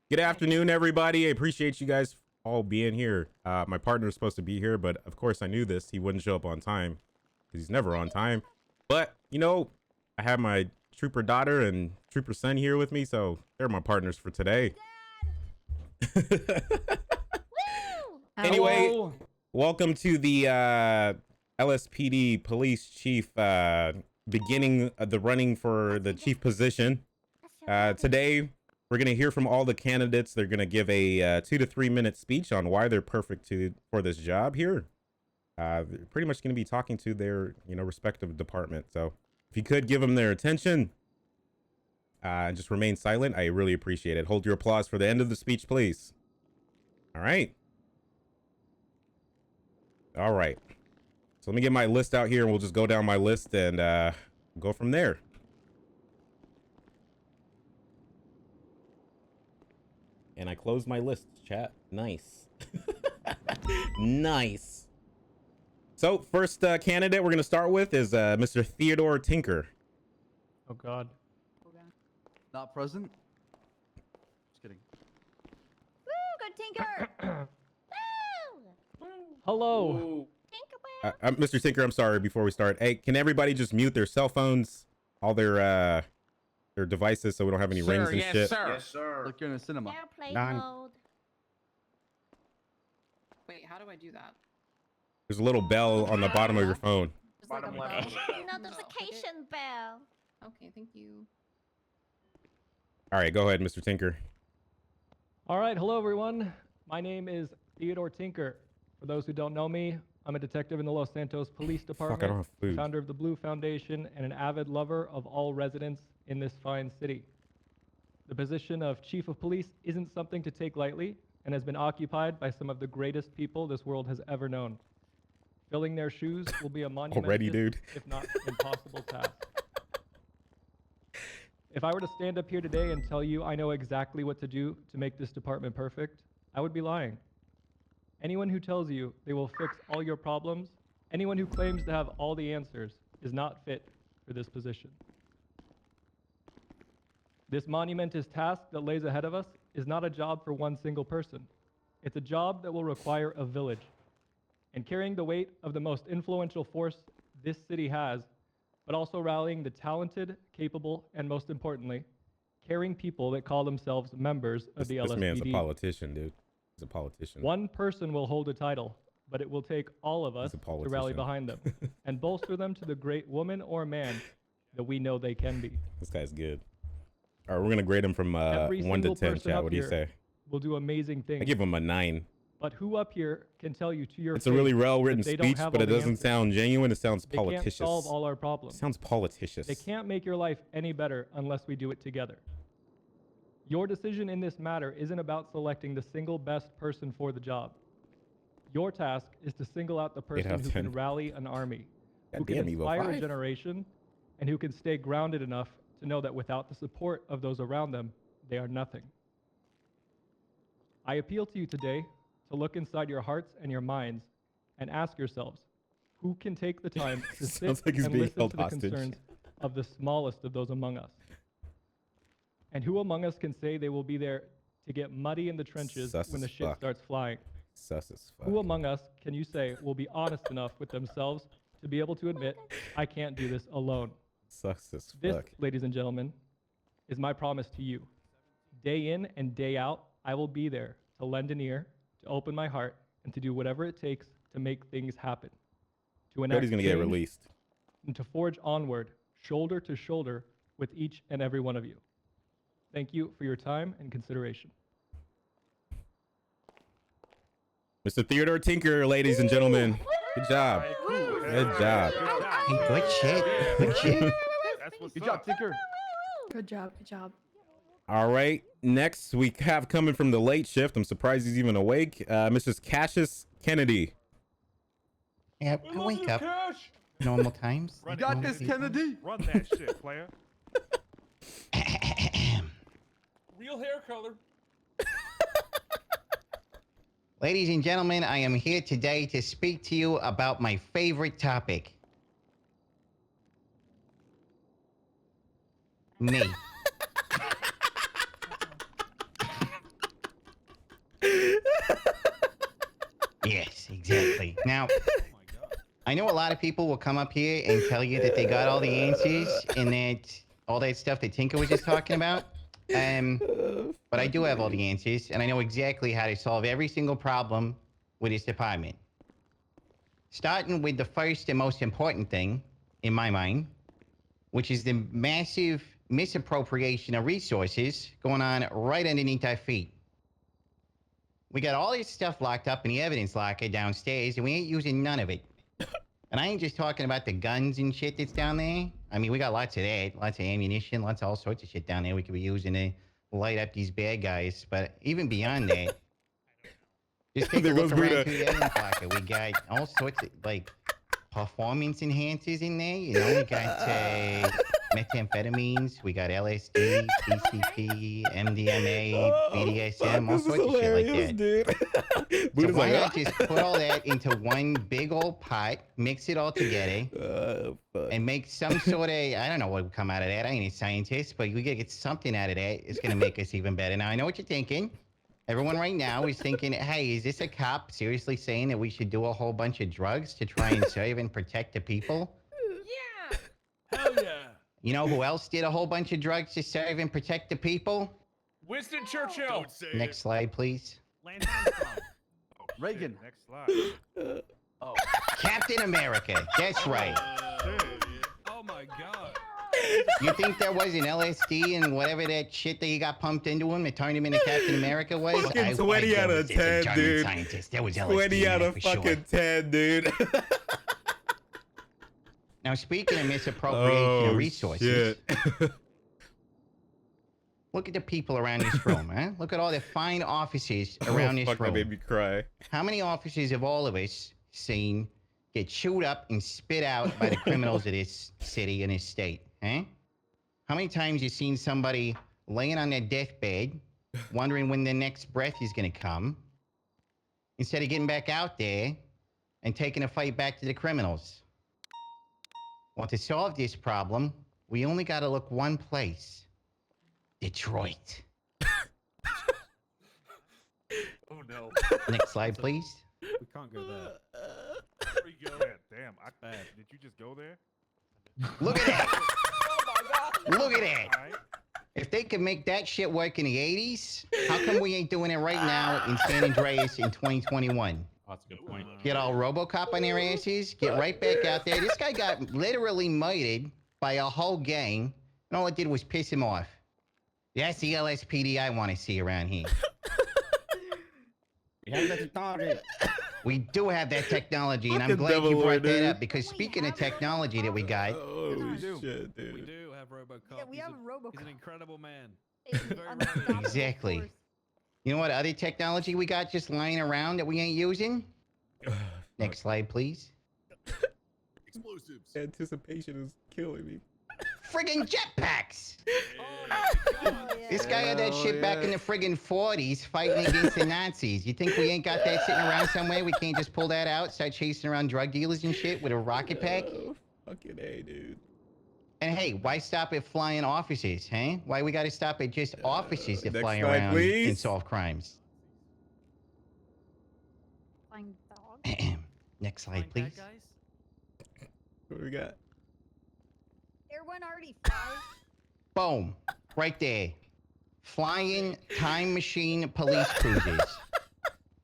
Good afternoon, everybody. I appreciate you guys all being here. My partner is supposed to be here, but of course I knew this. He wouldn't show up on time because he's never on time. But, you know, I have my trooper daughter and trooper son here with me, so they're my partners for today. Anyway, Hello. welcome to the LSPD police chief beginning of the running for the chief position. Today, we're going to hear from all the candidates. They're going to give a 2 to 3 minute speech on why they're perfect for this job here. They're pretty much going to be talking to their, respective department. So if you could give them their attention and just remain silent, I really appreciate it. Hold your applause for the end of the speech, please. All right. All right. So let me get my list out here and we'll just go down my list and go from there. And I closed my list, chat. Nice. Nice. So first candidate we're going to start with is Mr. Theodore Tinker. Oh God. Not present. Just kidding. Woo, good Tinker! Woo! Hello. Tinkerbell! Mr. Tinker, I'm sorry, before we start. Hey, can everybody just mute their cell phones, all their devices, so we don't have any rings and shit? Sir. Yes, sir. Like you're in a cinema. Airplane None. mode. Wait, how do I do that? There's a little bell on the bottom of your phone. Just like Bottom a left. bell? Notification bell. Okay, thank you. All right, go ahead, Mr. Tinker. All right. Hello, everyone. My name is Theodore Tinker. For those who don't know me, I'm a detective in the Los Santos Police Fuck, I don't Department, have food. founder of the Blue Foundation, and an avid lover of all residents in this fine city. The position of Chief of Police isn't something to take lightly and has been occupied by some of the greatest people this world has ever known. Filling their shoes will be a monumentous, Already, dude. if not impossible task. If I were to stand up here today and tell you I know exactly what to do to make this department perfect, I would be lying. Anyone who tells you they will fix all your problems, anyone who claims to have all the answers, is not fit for this position. This monumentous task that lays ahead of us is not a job for one single person. It's a job that will require a village. And carrying the weight of the most influential force this city has, but also rallying the talented, capable, and most importantly, caring people that call themselves members of the LSPD. This man's a politician, dude. He's a politician. One person will hold a title, but it will take all of us He's a to rally politician. behind them and bolster them to the great woman or man that we know they can be. This guy's good. All right, we're going to grade him from Every 1 to single 10, person chat. up What do you here say? will do amazing things. I give him a 9. But who up here can tell you to your It's a really face well-written that they don't speech, have but all it the doesn't answers? sound genuine. It sounds They can't politicious. solve all our It problems. sounds politicious. They can't make your life any better unless we do it together. Your decision in this matter isn't about selecting the single best person for the job. Your task is to single out the person out of who 10. can rally an army, who Goddamn, can Evo inspire a 5. generation, and who can stay grounded enough to know that without the support of those around them, they are nothing. I appeal to you today to look inside your hearts and your minds and ask yourselves, who can take the time to sit Sounds like he's and being listen held to the hostage. concerns of the smallest of those among us? And who among us can say they will be there to get muddy in the trenches Sus when the as shit fuck. starts flying? Sus as fuck. Who among us can you say will be honest enough with themselves to be able to admit, I can't do this alone? Sus as This, fuck. ladies and gentlemen, is my promise to you. Day in and day out, I will be there to lend an ear, to open my heart, and to do whatever it takes to make things happen. To enact Cody's going to get change released. and to forge onward, shoulder to shoulder, with each and every one of you. Thank you for your time and consideration. Mr. Theodore Tinker, ladies and gentlemen. Good job. Good job. Hey, good shit. Good shit. Good job, Tinker. Good job. Good job. All right. Next, we have coming from the late shift. I'm surprised he's even awake. Mrs. Cassius Kennedy. Yeah, I wake up normal times. You got normal this, people. Kennedy. Run that shit, player. Real hair color. Ladies and gentlemen, I am here today to speak to you about my favorite topic. Me. Yes, exactly. Now, I know a lot of people will come up here and tell you that they got all the answers and that all that stuff that Tinker was just talking about. But I do have all the answers, and I know exactly how to solve every single problem with this department. Starting with the first and most important thing, in my mind, which is the massive misappropriation of resources going on right underneath our feet. We got all this stuff locked up in the evidence locker downstairs, and we ain't using none of it. And I ain't just talking about the guns and shit that's down there. I mean, we got lots of that, lots of ammunition, lots of all sorts of shit down there we could be using to light up these bad guys. But even beyond that, just take a There look goes around Buddha. through the evidence locker. We got all sorts of, like, performance enhancers in there. You know, we got methamphetamines, we got LSD, PCP, MDMA, BDSM, all this is sorts of shit like hilarious, that. dude. So Buddha's why like, not just put all that into one big old pot, mix it all together, fuck. and make some sort of, I don't know what would come out of that. I ain't a scientist, but we gotta get something out of that. It's gonna make us even better. Now, I know what you're thinking. Everyone right now is thinking, hey, is this a cop seriously saying that we should do a whole bunch of drugs to try and serve and protect the people? Yeah. Hell yeah. You know who else did a whole bunch of drugs to serve and protect the people? Winston Churchill. Next slide, please. Reagan. Next slide. Oh. Captain America. That's right. Oh my god. You think there was an LSD and whatever that shit that he got pumped into him that turned him into Captain America was? Fucking 20 out of 10, dude. Scientist. There was LSD 20 in out there of for fucking sure. 10, dude. Now, speaking of misappropriation of resources, shit. look at the people around this room, huh? Look at all the fine offices around Oh, this fuck, that room. made me cry. How many officers have all of us seen get chewed up and spit out by the criminals of this city and this state, huh? How many times you seen somebody laying on their deathbed, wondering when their next breath is gonna come, instead of getting back out there and taking a fight back to the criminals? Well, to solve this problem, we only gotta look one place. Detroit. Oh no. Next slide, please. We can't go there. There we go. Damn. Bad. Did you just go there? Look at that! Oh my god. Look at that! All right. If they could make that shit work in the 80s, how come we ain't doing it right now in San Andreas in 2021? Oh, that's a good point. Get all RoboCop on their asses, get right back out there. This guy got literally murdered by a whole gang, and all it did was piss him off. That's the LSPD I want to see around here. We have the technology. We do have that technology, and I'm Fucking glad you Devil brought Lord, that dude. up, because speaking of technology that we got, Oh, we do. shit, We dude. do have RoboCop. Yeah, we have He's RoboCop. an incredible man. It's Very unstoppable Exactly. force. you know what other technology we got just lying around that we ain't using? Next slide, please. Explosives. Anticipation is killing me. Friggin' jetpacks! Oh, yeah. This guy had that Hell shit back in yeah. the friggin' 40s fighting against the Nazis. You think we ain't got that sitting around somewhere? We can't just pull that out, start chasing around drug dealers and shit with a rocket pack? Oh, fucking A, dude. And hey, why stop at flying officers, huh? Why we gotta stop at just officers that next fly slide, around please. and solve crimes? Flying dog. Next slide, please. What we got? Everyone already flies. Boom. Right there. Flying time machine police cruisers.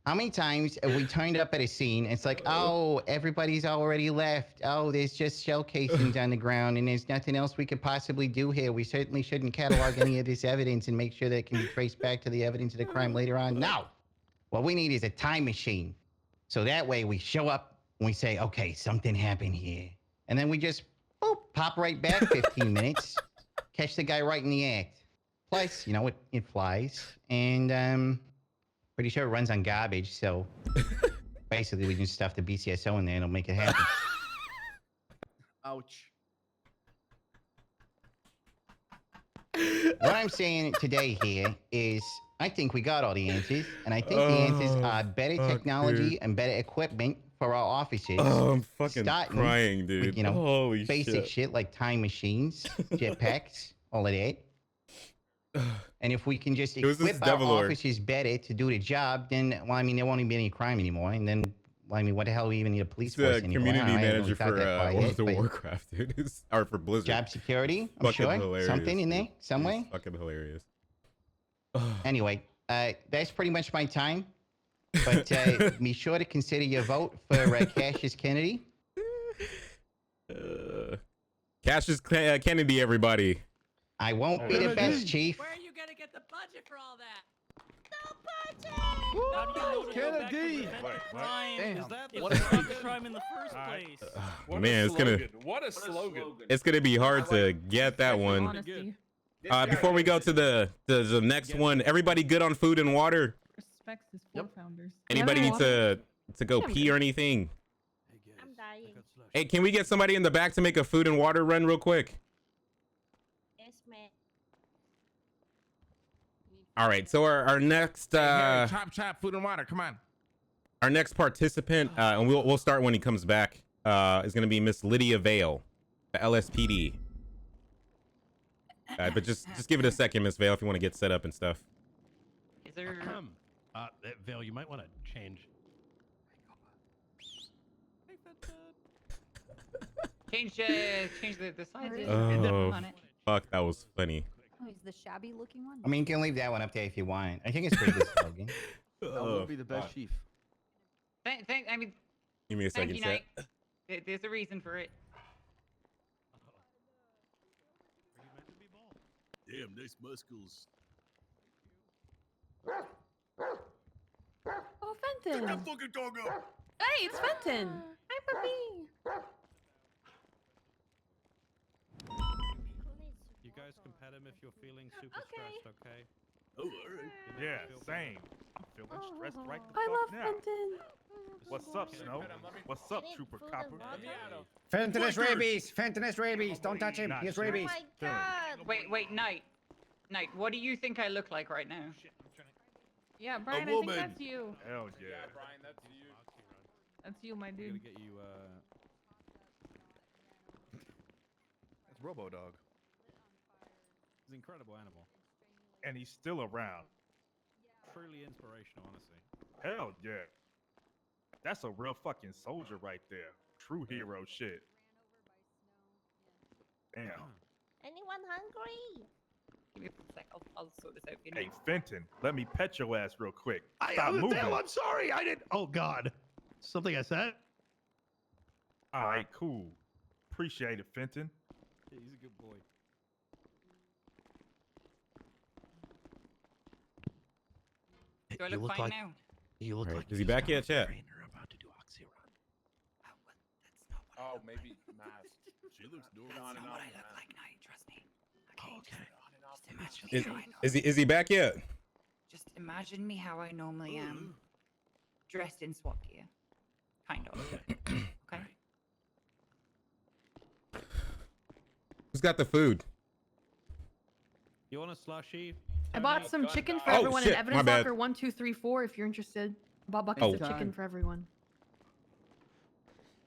How many times have we turned up at a scene? It's like, oh, everybody's already left. Oh, there's just shell casings on the ground, and there's nothing else we could possibly do here. We certainly shouldn't catalog any of this evidence and make sure that it can be traced back to the evidence of the crime later on. No. What we need is a time machine. So that way we show up and we say, okay, something happened here. And then we just boop, pop right back 15 minutes, catch the guy right in the act. Plus, you know, it flies, and pretty sure it runs on garbage, so basically we can stuff the BCSO in there and it'll make it happen. Ouch. What I'm saying today here is I think we got all the answers, and I think the answers Oh, are better fuck, technology dude. and better equipment for our offices. Oh, I'm fucking Starting crying, dude. with, you know, Holy Basic shit. shit like time machines, jetpacks, all of that. And if we can just It was this equip our Devil Lord. officers better to do the job, then, well, I mean, there won't even be any crime anymore. And then, well, I mean, what the hell do we even need a police He's force the anymore? community I haven't really manager thought for that far World yet, of but Warcraft, dude. Or for Blizzard. job security, I'm Fucking sure. hilarious, Something in there, dude. some He's way. fucking hilarious. Anyway, that's pretty much my time. But be sure to consider your vote for Cassius Kennedy. Cassius Kennedy, everybody. I won't be the best, Chief. Where are you gonna get the budget for all that? Woo! How do you know to go back to Kennedy! prevent Wait, the what? crime? Damn. Is that What the a crime slogan. in the first Alright. place? Man, What a slogan. it's gonna be hard to get that one. Honesty. Before we go to the next one, everybody good on food and water? Respects his Yep. forefounders. Anybody need to go Yeah, I'm pee or anything? Hey guys, I'm dying. I got slush. Hey, can we get somebody in the back to make a food and water run real quick? Yes, man. All right, so our next chop, food and water. Come on. our next participant, and we'll start when he comes back. Is gonna be Miss Lydia Vale, the LSPD. But just give it a second, Miss Vale, if you want to get set up and stuff. Is there? Vale, you might want to change. Change the sizes. Oh, on it. fuck, that was funny. Oh, he's the shabby looking one. I mean, you can leave that one up there if you want. I think it's pretty good slogan. That would be the best chief. I mean, Give me a thank second, you, chat. Knight. There's a reason for it. Damn, nice muscles. Oh, Fenton. fucking dog up. Hey, it's Fenton. Hi, puppy. You guys can pet him if you're feeling super Okay. stressed, okay? Oh, alright. Yeah, same. I'm feeling stressed right the I fuck love now. Fenton. What's up, Snow? What's up, Trooper Copper? Fenton has rabies. Fenton has rabies. Don't touch him. He has Oh rabies. my god. Wait, Knight. Knight, what do you think I look like right now? Yeah, Brian, I think woman. that's you. Hell yeah. That's you, my I'm gonna dude. get you, That's Robo Dog. he's an incredible animal. And he's still around. Truly inspirational, honestly. Hell yeah. That's a real fucking soldier right there. True hero shit. Damn. Anyone hungry? Give me a sec. I'll sort this out. For you. Hey, Fenton, let me pet your ass real quick. Stop moving. I'm sorry. I didn't. Oh God. Something I said. All right, cool. Appreciate it, Fenton. Yeah, he's a good boy. Do I You look look fine like- now? You look Alright, like is he you've back got yet, a chat? trainer about to do oxy run. Oh, maybe mask. She looks normal. That's not what I look like, Knight. Trust me. Okay. Just imagine Is, me how I know. is he back yet? Just imagine me how I normally am. Dressed in SWAT gear. Kind of. Okay. Who's got the food? You want a slushy? I bought some chicken for Oh, everyone shit, in my Evidence bad. Locker 1, 2, 3, 4 if you're interested. I bought buckets Oh. of chicken for everyone.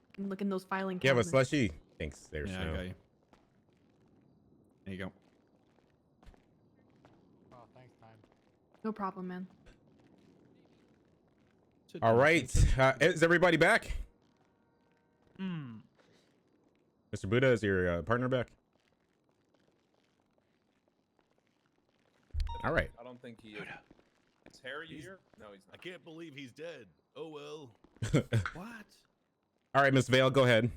You can look in those filing You have a cabinets. slushy? Thanks, there, Yeah, I Snow. got you. There you go. Oh, thanks, time. No problem, man. Sit All down, right, Fenton. is everybody back? Mr. Buddha, is your partner back? All right. I don't think he is. Is Harry here? No, he's I not. can't believe he's dead. Oh well. What? All right, Miss Vale, go ahead.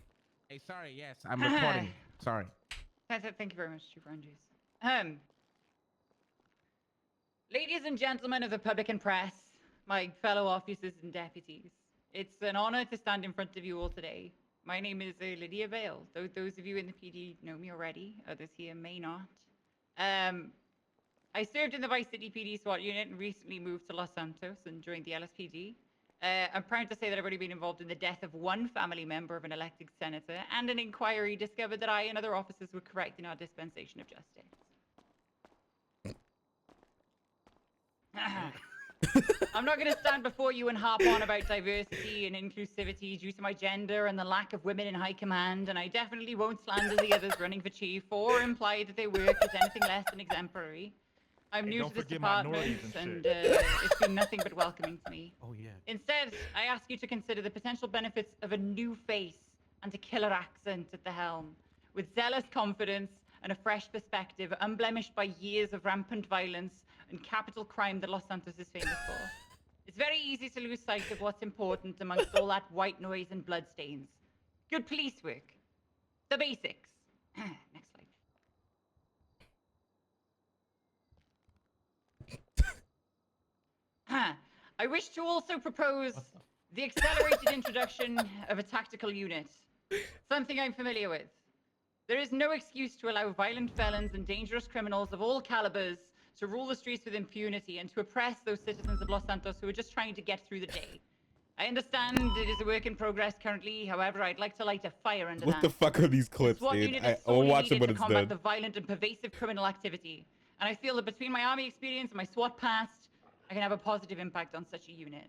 Hey, sorry. Yes, I'm recording. Sorry. Thank you very much, Chief Andrews. Ladies and gentlemen of the public and press, my fellow officers and deputies, it's an honor to stand in front of you all today. My name is Lydia Vale. Those of you in the PD know me already. Others here may not. I served in the Vice City PD SWAT unit and recently moved to Los Santos and joined the LSPD. I'm proud to say that I've already been involved in the death of one family member of an elected senator, and an inquiry discovered that I and other officers were correct in our dispensation of justice. I'm not going to stand before you and harp on about diversity and inclusivity due to my gender and the lack of women in high command, and I definitely won't slander the others running for chief or imply that their work is anything less than exemplary. I'm Hey, new don't to this forget department, minorities and and shit. it's been nothing but welcoming to me. Oh yeah. Instead, I ask you to consider the potential benefits of a new face and a killer accent at the helm, with zealous confidence and a fresh perspective, unblemished by years of rampant violence and capital crime that Los Santos is famous for. It's very easy to lose sight of what's important amongst all that white noise and bloodstains. Good police work. The basics. Next slide. I wish to also propose the accelerated introduction of a tactical unit. Something I'm familiar with. There is no excuse to allow violent felons and dangerous criminals of all calibers to rule the streets with impunity and to oppress those citizens of Los Santos who are just trying to get through the day. I understand it is a work in progress currently, however, I'd like to light a fire under What that. the fuck are these The clips, SWAT dude? unit is I'll sorely watch it needed when to it's combat done. the violent and pervasive criminal activity. And I feel that between my army experience and my SWAT past, I can have a positive impact on such a unit.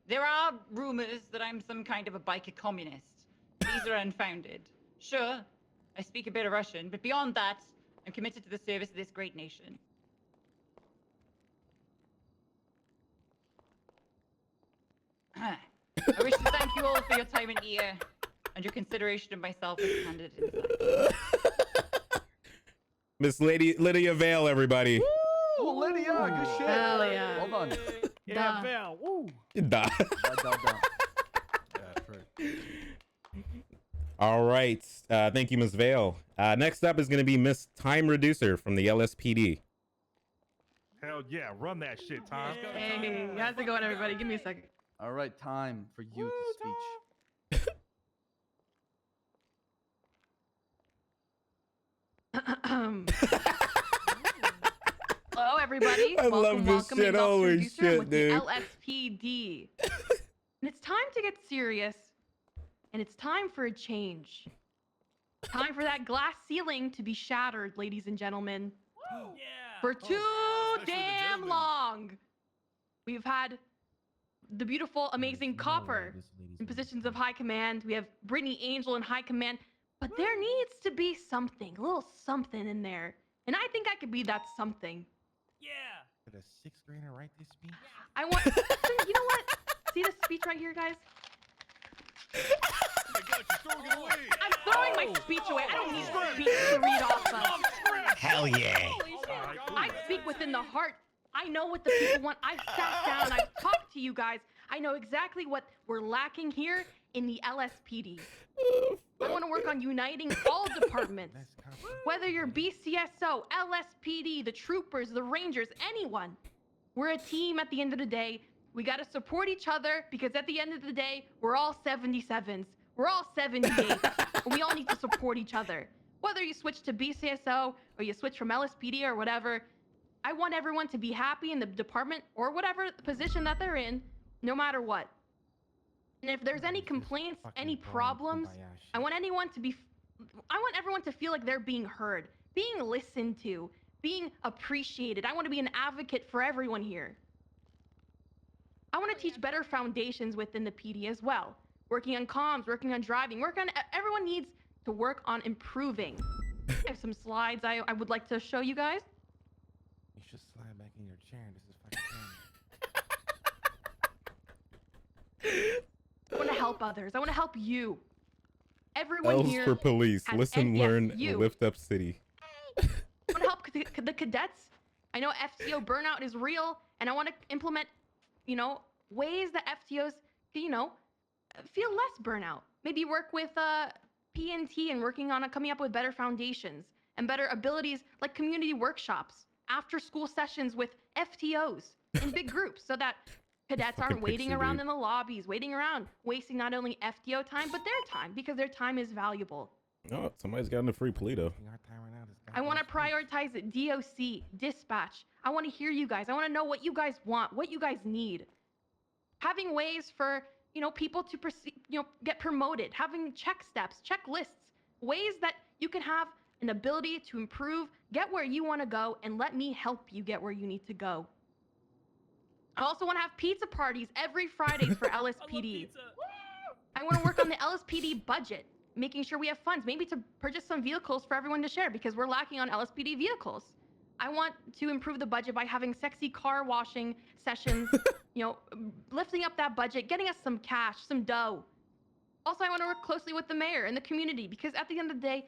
There are rumors that I'm some kind of a biker communist. These are unfounded. Sure, I speak a bit of Russian, but beyond that, I'm committed to the service of this great nation. I wish to thank you all for your time and ear, and your consideration of myself as a candidate inside. Miss Lydia Vale, everybody. Oh, Lydia, good shit. Hell yeah. Well done. Yeah, Duh. Val. Woo. Duh. Duh. That's right. All right. Thank you, Miss Vale. Next up is going to be Miss Time Reducer from the LSPD. Hell yeah, run that shit, Tom. Hey, how's it going, everybody? Give me a second. All right, time for you to speech. Hello, everybody. I love welcome, this welcome. shit. It's Officer Holy Producer shit, with dude. the LSPD. And it's time to get serious, and it's time for a change. Time for that glass ceiling to be shattered, ladies and gentlemen. For too especially the damn gentlemen. long. We've had the beautiful, amazing Copper in positions of high command. We have Brittany Angel in high command. But there needs to be something, a little something in there. And I think I could be that something. Did a sixth grader write this speech? I want, you know what? See this speech right here, guys? Oh my God, you're throwing it away. I'm throwing my speech away. I don't need a speech to read off of. Hell yeah. I speak within the heart. I know what the people want. I've sat down. I've talked to you guys. I know exactly what we're lacking here in the LSPD. I want to work on uniting all departments. Whether you're BCSO, LSPD, the troopers, the rangers, anyone. We're a team at the end of the day. We got to support each other because at the end of the day, we're all 77s. We're all 78s. And we all need to support each other. Whether you switch to BCSO or you switch from LSPD or whatever, I want everyone to be happy in the department or whatever position that they're in, no matter what. And if there's any complaints, any problems, I want everyone to feel like they're being heard, being listened to, being appreciated. I want to be an advocate for everyone here. I want to teach better foundations within the PD as well. Working on comms, working on driving, everyone needs to work on improving. I have some slides I would like to show you guys. You should slide back in your chair. This is fucking I want to help others. I want to help you. Everyone L's here for police. has- Listen, and yes, learn, you. lift up city. I want to help the cadets. I know FTO burnout is real, and I want to implement, ways that FTOs, feel less burnout. Maybe work with PNT and working on coming up with better foundations and better abilities like community workshops, after-school sessions with FTOs in big groups, so that cadets Fucking aren't waiting picture, around dude. in the lobbies, waiting around, wasting not only FTO time but their time because their time is valuable. Oh, somebody's gotten a free Polito. our time right now. I want to prioritize DOC, dispatch. I want to hear you guys. I want to know what you guys want, what you guys need. Having ways for, people to get promoted, having check steps, checklists, ways that you can have an ability to improve, get where you want to go, and let me help you get where you need to go. I also want to have pizza parties every Fridays for LSPD. I want to work on the LSPD budget, making sure we have funds, maybe to purchase some vehicles for everyone to share because we're lacking on LSPD vehicles. I want to improve the budget by having sexy car washing sessions, you know, lifting up that budget, getting us some cash, some dough. Also, I want to work closely with the mayor and the community because at the end of the day,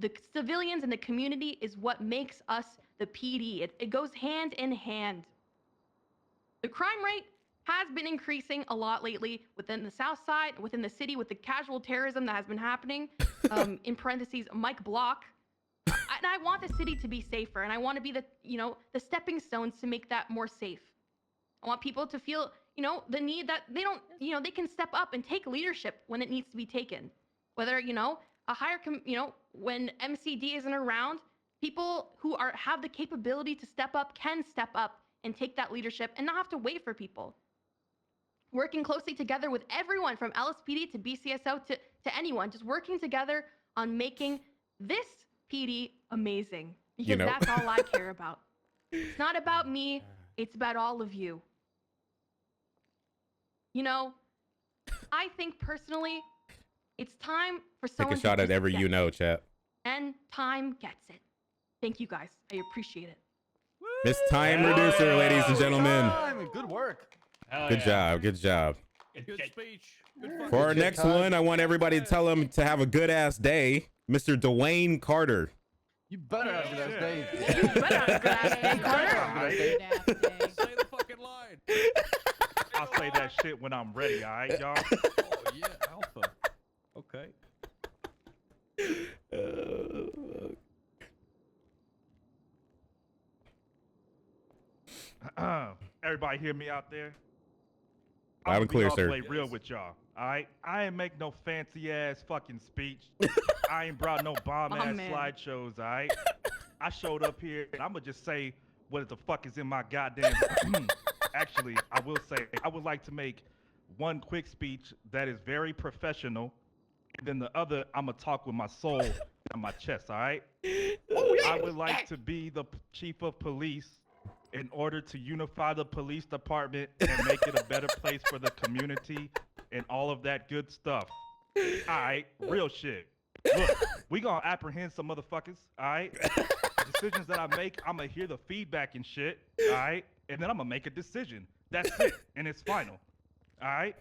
the civilians and the community is what makes us the PD. It goes hand in hand. The crime rate has been increasing a lot lately within the South Side, within the city, with the casual terrorism that has been happening. In parentheses, Mike Block. And I want the city to be safer, and I want to be the, you know, the stepping stones to make that more safe. I want people to feel, you know, the need that they don't, you know, they can step up and take leadership when it needs to be taken. Whether, you know, a higher, you know, when MCD isn't around, people who have the capability to step up can step up and take that leadership and not have to wait for people. Working closely together with everyone from LSPD to BCSO to anyone, just working together on making this PD amazing. Because You know. that's all I care about. It's not about me, it's about all of you. You know, I think personally, it's time for Take someone a shot to at every just you get know, it. chat. And time gets it. Thank you guys. I appreciate it. Miss Time Reducer, ladies and gentlemen. Good work. Good job. Good job. Good speech. Good fucking For our job, next Todd. one, I want everybody to tell him to have a good ass day. Mr. Dwayne Carter. You better have a good ass day. You better have a good ass day, Carter. Alright. Say the fucking line. I'll say that shit when I'm ready, alright, y'all? Oh yeah, alpha. Okay. Everybody hear me out there? Loud and clear, sir. Play real with y'all. All right, I ain't make no fancy ass fucking speech. I ain't brought no bomb Oh, ass man. slideshows. All right, I showed up here and I'ma just say what the fuck is in my goddamn. Actually, I will say I would like to make one quick speech that is very professional, and then the other I'ma talk with my soul and my chest. All right. I would like to be the chief of police in order to unify the police department and make it a better place for the community and all of that good stuff. All right, real shit. Look, we gonna apprehend some motherfuckers. All right, decisions that I make, I'm gonna hear the feedback and shit. All right, and then I'm gonna make a decision. That's it, and it's final. All right.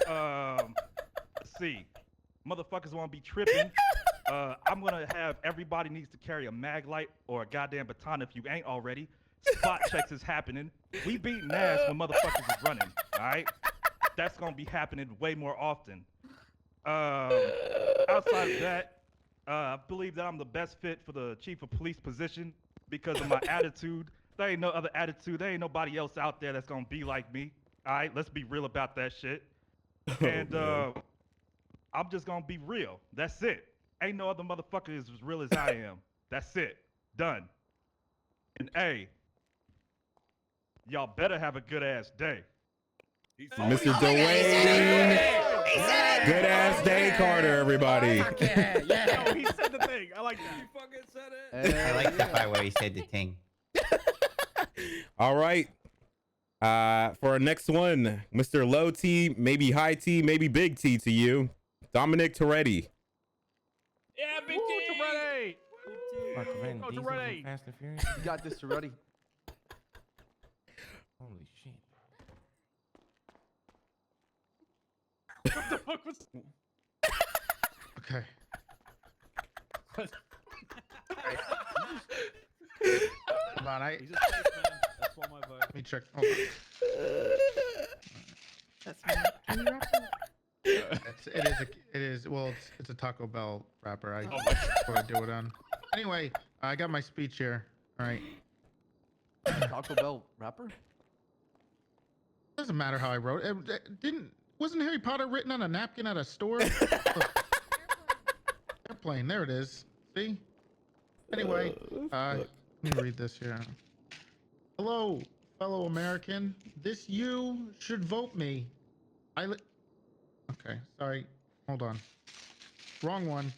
Let's see, motherfuckers wanna be tripping. I'm gonna have everybody needs to carry a mag light or a goddamn baton if you ain't already. Spot checks is happening. We beating ass when motherfuckers is running. All right, that's gonna be happening way more often. Outside of that, I believe that I'm the best fit for the chief of police position because of my attitude. There ain't no other attitude. There ain't nobody else out there that's gonna be like me. All right, let's be real about that shit. And I'm just gonna be real. That's it. Ain't no other motherfucker is as real as I am. That's it. Done. And hey, y'all better have a good ass day. Mr. Dwayne. Good ass day, Carter, everybody. Yeah, yeah. Yo, he said the thing. I like that. You fucking said it. I like the part where he said the thing. All right. For our next one, Mr. Low T, maybe high T, maybe big T to you, Dominic Toretti. Yeah, big Woo, T. Toretti. Fuck, Vin Oh, Diesel Toretti. from Fast and Furious. You got this already. Holy shit. What the fuck was? Okay. Come on, He's a spaceman. That's why my vote. let me check. Hold on. That's fine. Can you wrap it? It is. Well, it's a Taco Bell wrapper. I what I do it on. Anyway, I got my speech here. All right. Taco Bell rapper? Doesn't matter how I wrote it. Wasn't Harry Potter written on a napkin at a store? Airplane. There it is. See? Anyway, let me read this here. Hello, fellow American. This you should vote me. Okay, sorry. Hold on. Wrong one.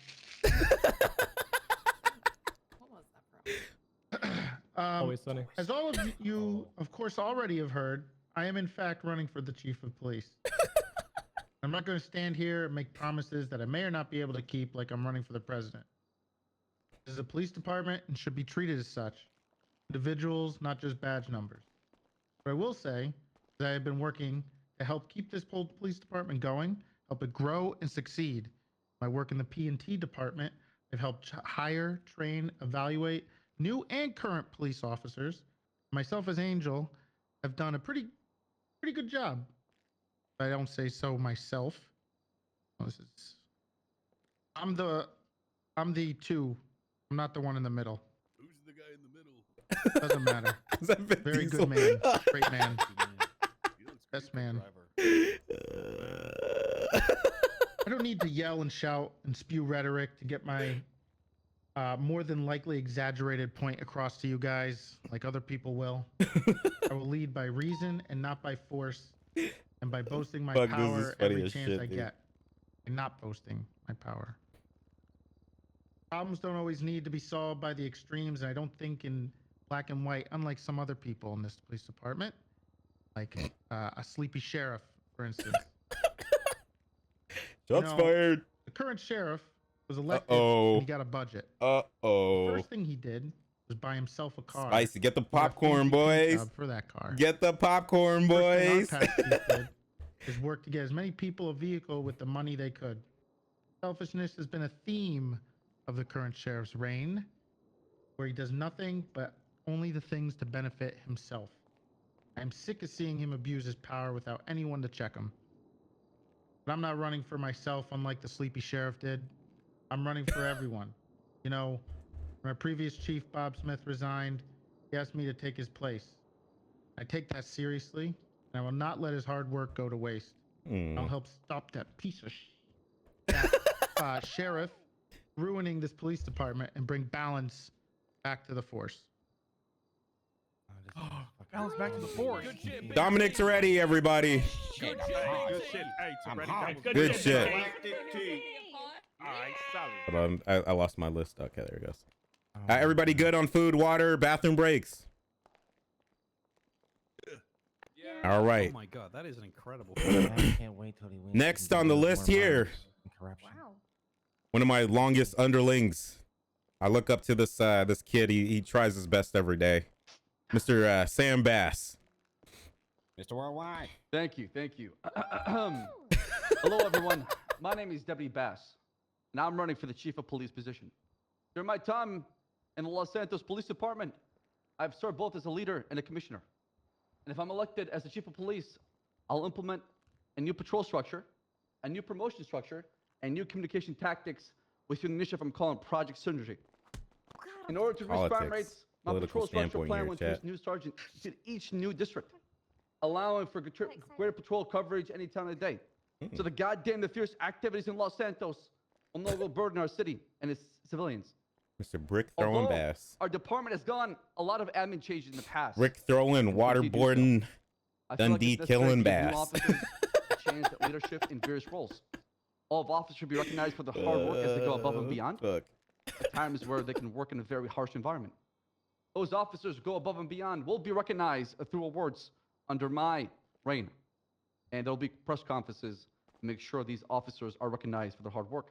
Always sunny. As all of you, of course, already have heard, I am in fact running for the chief of police. I'm not going to stand here and make promises that I may or not be able to keep, like I'm running for the president. This is a police department and should be treated as such. individuals, not just badge numbers. What I will say is that I've been working to help keep this police department going, help it grow and succeed. My work in the P&T department, I've helped hire, train, evaluate new and current police officers. Myself as Angel have done a pretty good job. If I don't say so myself. I'm the two. I'm not the one in the middle. Who's the guy in the middle? Doesn't matter. Is that Vin Very Diesel? good man. Great man. He looks Best great, man. driver. I don't need to yell and shout and spew rhetoric to get my more than likely exaggerated point across to you guys like other people will. I will lead by reason and not by force, and by boasting my Fuck, this is power funny every as chance shit, I dude. get. And not boasting my power. Problems don't always need to be solved by the extremes, and I don't think in black and white, unlike some other people in this police department, like a sleepy sheriff, for instance. Shots know, fired. The current sheriff was elected Uh-oh. and he got a budget. Uh-oh. First thing he did was buy himself a car. Spicy, get the He got a popcorn, fancy paint boys. job for that car. Get the popcorn, First boys. thing our past chief did is work to get as many people a vehicle with the money they could. Selfishness has been a theme of the current sheriff's reign, where he does nothing but only the things to benefit himself. I'm sick of seeing him abuse his power without anyone to check him. But I'm not running for myself unlike the sleepy sheriff did. I'm running for everyone. You know, when our previous chief, Bob Smith, resigned, he asked me to take his place. I take that seriously, and I will not let his hard work go to waste. I'll help stop that piece of that sheriff ruining this police department and bring balance back to the force. Balance back to the force. Dominic's ready, everybody. Good shit. Good shit. Hey, I'm Toretty, hot. that was Good shit. All right, solid. Hold on, I lost my list. Okay, there it goes. Everybody good on food, water, bathroom breaks? All right. Oh my god, that is an incredible. I can't wait till he wins. Next on the list here, Wow. one of my longest underlings. I look up to this this kid. He tries his best every day. Mr. Sam Bass. Mr. Worldwide. Thank you, thank you. Hello, everyone. My name is Deputy Bass, and I'm running for the Chief of Police position. During my time in the Los Santos Police Department, I've served both as a leader and a commissioner. And if I'm elected as the Chief of Police, I'll implement a new patrol structure, a new promotion structure, and new communication tactics with an initiative I'm calling Project Synergy. In order to reduce crime Politics. rates, my Political patrol structure standpoint plan here, will introduce chat. new sergeant to each new district, allowing for greater patrol coverage any time of the day. So the goddamn fierce activities in Los Santos will no longer burden our city and its civilians. Mr. Brick throwing Although Bass. our department has gone a lot of admin changes in the past. Brick throwing, Continue to do so. waterboarding, I feel like Dundee it's necessary killing to give new Bass. officers a chance at leadership in various roles. All of officers should be recognized for their hard work as they go above and beyond. Fuck. At times where they can work in a very harsh environment. Those officers who go above and beyond will be recognized through awards under my reign. And there'll be press conferences to make sure these officers are recognized for their hard work.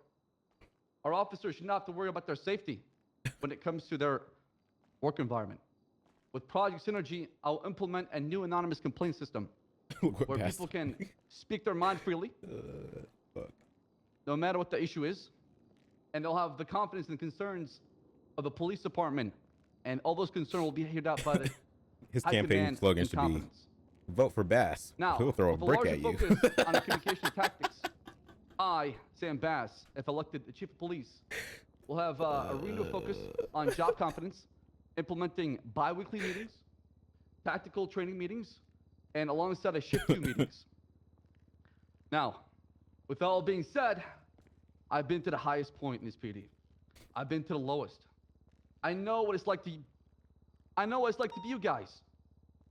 Our officers should not have to worry about their safety when it comes to their work environment. With Project Synergy, I'll implement a new anonymous complaint system Look what where Bass- people can speak their mind freely, fuck. no matter what the issue is, and they'll have the confidence and concerns of the police department, and all those concerns will be heard out by the His high campaign command slogan and should be confidence. vote for Bass. Now, He'll throw a with a brick larger at you. focus on the communication tactics, I, Sam Bass, if elected the Chief of Police, will have a renewed focus on job confidence, implementing bi-weekly meetings, tactical training meetings, and alongside of shift 2 meetings. Now, with all being said, I've been to the highest point in this PD. I've been to the lowest. I know what it's like to be you guys.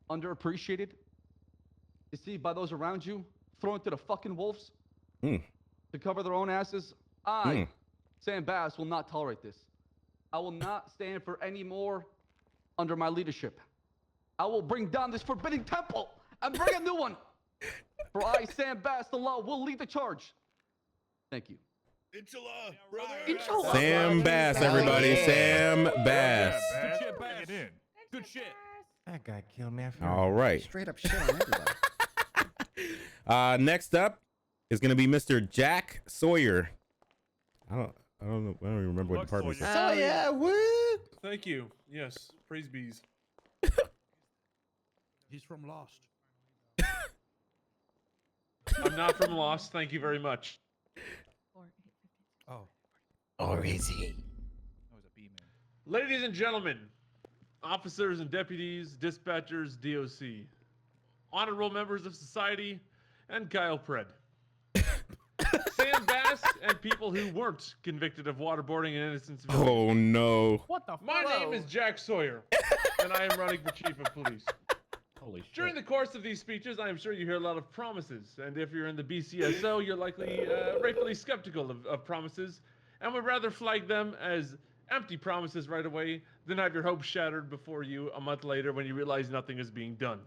Underappreciated, deceived by those around you, thrown to the fucking wolves to cover their own asses. I, Sam Bass, will not tolerate this. I will not stand for any more under my leadership. I will bring down this forbidding temple and bring a new one. For I, Sam Bass, the law, will lead the charge. Thank you. Inshallah, brother. Inshallah. Sam Bass, Hell everybody. yeah. Sam Bass. Bass. Good shit, Bring Bass. it in. Good shit. That guy killed me after. All right. Straight up shit on everybody. Next up is gonna be Mr. Jack Sawyer. I don't know. I don't even remember what Look, department. Sawyer. it's in. yeah, what? Thank you. Yes, praise bees. He's from Lost. I'm not from Lost. Thank you very much. Oh. Or is he? That was a bee man. Ladies and gentlemen, officers and deputies, dispatchers, DOC, honorable members of society, and Kyle Pred. Sam Bass and people who weren't convicted of waterboarding an innocent civilian. Oh no. What the fuck? My name is Jack Sawyer, and I am running for chief of police. Holy shit. During the course of these speeches, I am sure you hear a lot of promises, and if you're in the BCSO, you're likely rightfully skeptical of promises, and would rather flag them as empty promises right away than have your hopes shattered before you a month later when you realize nothing is being done.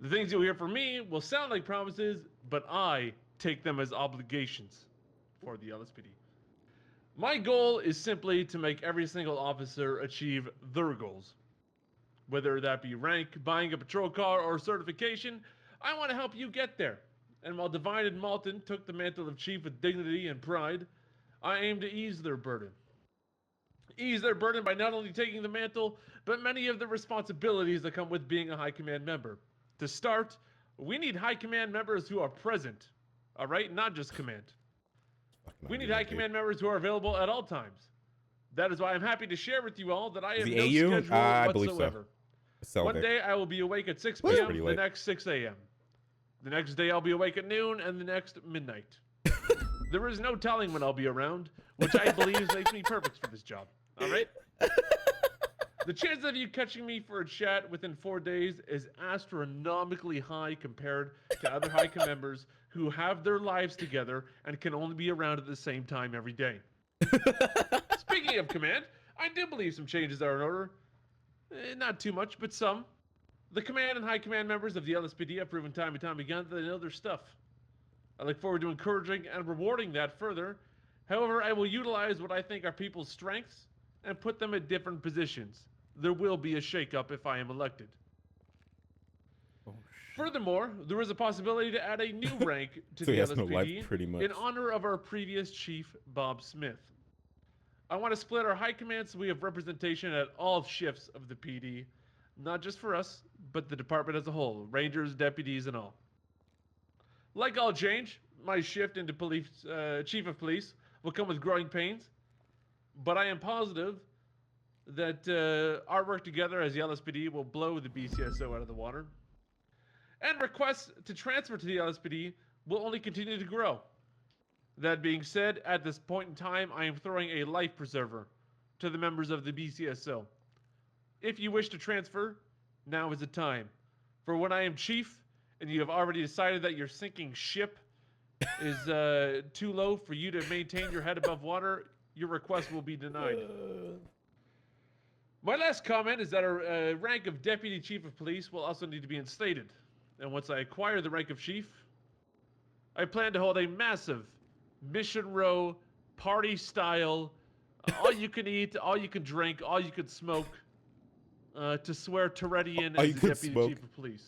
The things you'll hear from me will sound like promises, but I take them as obligations for the LSPD. My goal is simply to make every single officer achieve their goals. Whether that be rank, buying a patrol car, or certification, I want to help you get there. And while Divine and Malton took the mantle of chief with dignity and pride, I aim to ease their burden. Ease their burden by not only taking the mantle, but many of the responsibilities that come with being a high command member. To start, we need high command members who are present, all right? Not just command. We need high command members who are available at all times. That is why I'm happy to share with you all that I have Is no he AU? schedule I believe so. whatsoever. Selvig. One day I will be awake at 6 That's p.m., pretty the late. next 6 a.m. The next day I'll be awake at noon, and the next midnight. There is no telling when I'll be around, which I believe makes me perfect for this job. All right? The chance of you catching me for a chat within 4 days is astronomically high compared to other high command members who have their lives together and can only be around at the same time every day. Speaking of command, I do believe some changes are in order. Not too much, but some. The command and high command members of the LSPD have proven time and time again that they know their stuff. I look forward to encouraging and rewarding that further. However, I will utilize what I think are people's strengths and put them at different positions. There will be a shakeup if I am elected. Furthermore, there is a possibility to add a new rank to So the he has no LSPD life, pretty much. in honor of our previous chief, Bob Smith. I want to split our high command so we have representation at all shifts of the PD, not just for us, but the department as a whole, rangers, deputies, and all. Like all change, my shift into police, chief of police will come with growing pains, but I am positive that our work together as the LSPD will blow the BCSO out of the water. And requests to transfer to the LSPD will only continue to grow. That being said, at this point in time, I am throwing a life preserver to the members of the BCSO. If you wish to transfer, now is the time. For when I am chief, and you have already decided that your sinking ship is too low for you to maintain your head above water, your request will be denied. My last comment is that our rank of Deputy Chief of Police will also need to be instated. And once I acquire the rank of Chief, I plan to hold a massive Mission Row party style, all you can eat, all you can drink, all you can smoke, to swear Toretti in All as you the could Deputy smoke. Chief of Police.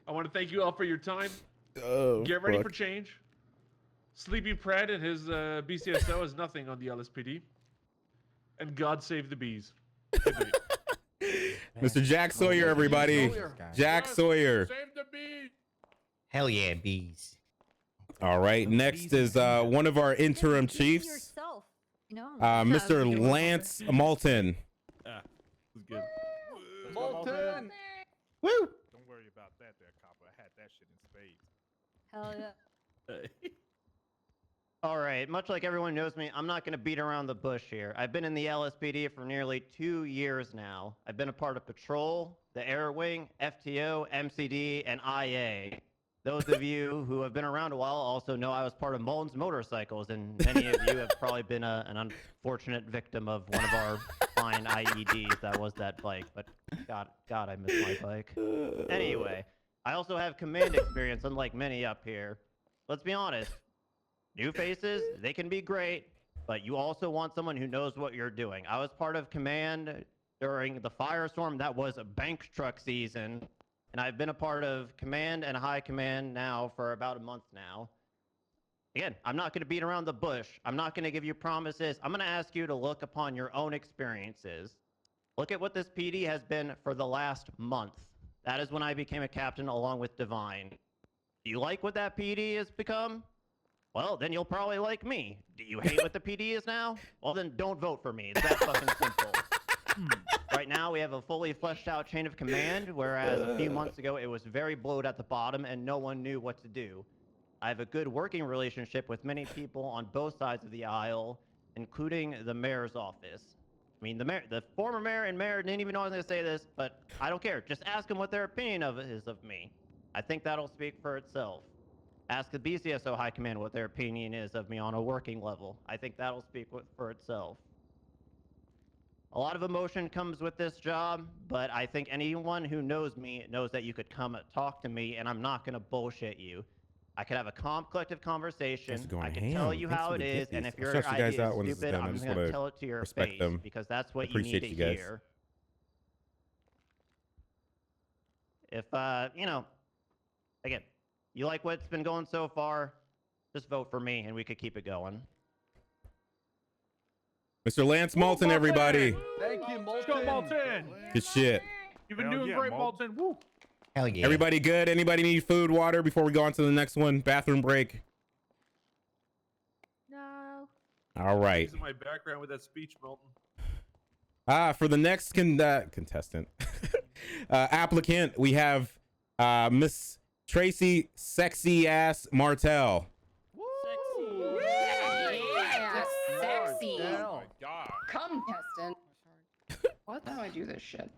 I want to thank you all for your time. Oh, Get ready fuck. for change. Sleepy Pratt and his BCSO is nothing on the LSPD. And God save the bees. Good night. Mr. Jack Sawyer, everybody. Sawyer. Jack Sawyer. Save the bees. Hell yeah, bees. All right. Next is one of our interim Keep chiefs, yourself, you know? Mr. Lance Malton. Ah, was good. Molten! Woo! Don't worry about that there, copper. I had that shit in spades. Hell yeah. All right, much like everyone knows me, I'm not going to beat around the bush here. I've been in the LSPD for nearly 2 years now. I've been a part of Patrol, the Air Wing, FTO, MCD, and IA. Those of you who have been around a while also know I was part of Mullen's Motorcycles, and many of you have probably been an unfortunate victim of one of our fine IEDs that was that bike. But God, I miss my bike. Anyway, I also have command experience, unlike many up here. Let's be honest. New faces, they can be great, but you also want someone who knows what you're doing. I was part of command during the firestorm that was a bank truck season, and I've been a part of command and high command now for about a month now. Again, I'm not going to beat around the bush. I'm not going to give you promises. I'm going to ask you to look upon your own experiences. Look at what this PD has been for the last month. That is when I became a captain along with Divine. Do you like what that PD has become? Well, then you'll probably like me. Do you hate what the PD is now? Well, then don't vote for me. It's that fucking simple. Right now, we have a fully fleshed out chain of command, whereas a few months ago, it was very bloated at the bottom and no one knew what to do. I have a good working relationship with many people on both sides of the aisle, including the mayor's office. I mean, the former mayor and mayor didn't even know I was going to say this, but I don't care. Just ask them what their opinion is of me. I think that'll speak for itself. Ask the BCSO High Command what their opinion is of me on a working level. I think that'll speak for itself. A lot of emotion comes with this job, but I think anyone who knows me knows that you could come talk to me and I'm not going to bullshit you. I could have a calm, collective conversation. I can tell you how it is, and if your idea is stupid, I'm going to tell it to your face because that's what you need to hear. If, you know, again, you like what's been going so far, just vote for me and we could keep it going. Mr. Lance Moulton, everybody. Thank you, Moulton. Go, Moulton. Good shit. You've been doing great, Moulton. Woo. Hell yeah. Everybody good? Anybody need food, water before we go on to the next one? Bathroom break. No. All right. Using my background with that speech, Moulton. For the next contestant, applicant, we have Miss Tracy Sexy Ass Martell. Yeah, sexy. Oh my God. Contestant. What? How do I do this shit?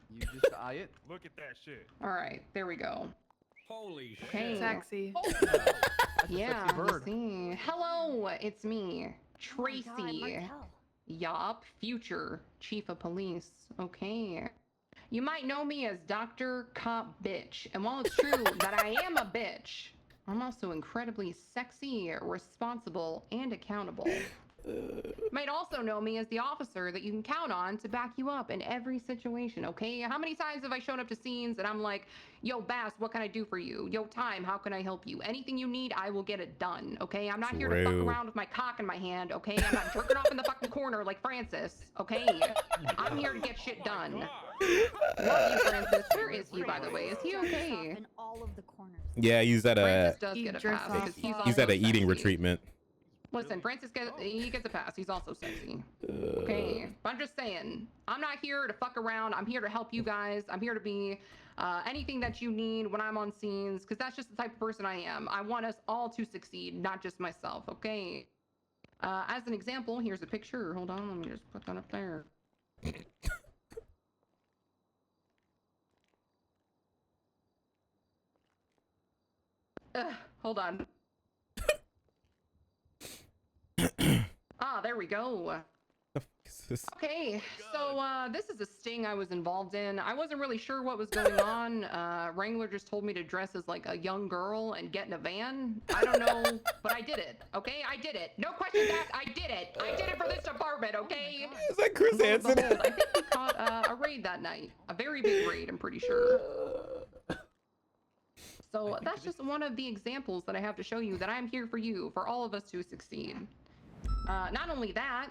You just eye it. Look at that shit. All right, there we go. Holy Okay. shit. Sexy. Yeah, sexy you bird. see. Hello, it's me, Oh Tracy. Martell. Yup, future chief of police. Okay. You might know me as Dr. Cop Bitch. And while it's true that I am a bitch, I'm also incredibly sexy, responsible, and accountable. Might also know me as the officer that you can count on to back you up in every situation, okay? How many times have I shown up to scenes and I'm like, yo, Bass, what can I do for you? Yo, Time, how can I help you? Anything you need, I will get it done, okay? I'm not here to fuck True. around with my cock in my hand, okay? I'm not jerking off in the fucking corner like Francis, okay? I'm here to get shit done. Love you, Francis. Where is he, by the way? Is he okay? In all of the corners. Yeah, he's at Francis a does He get a jerks pass off because he's all he's at also a eating sexy. retreatment. Listen, Francis he gets a pass. He's also sexy. Okay, but I'm just saying, I'm not here to fuck around. I'm here to help you guys. I'm here to be anything that you need when I'm on scenes, because that's just the type of person I am. I want us all to succeed, not just myself. Okay. As an example, here's a picture. Hold on, let me just put that up there. Hold on. Ah, there we go. Okay, so this is a sting I was involved in. I wasn't really sure what was going on. Wrangler just told me to dress as like a young girl and get in a van. I don't know, but I did it. Okay, I did it. No questions asked. I did it. I did it for this department. Okay. Is that Chris Lo and Hansen? behold, I think we caught a raid that night. A very big raid, I'm pretty sure. So that's just one of the examples that I have to show you that I'm here for you, for all of us to succeed. Not only that,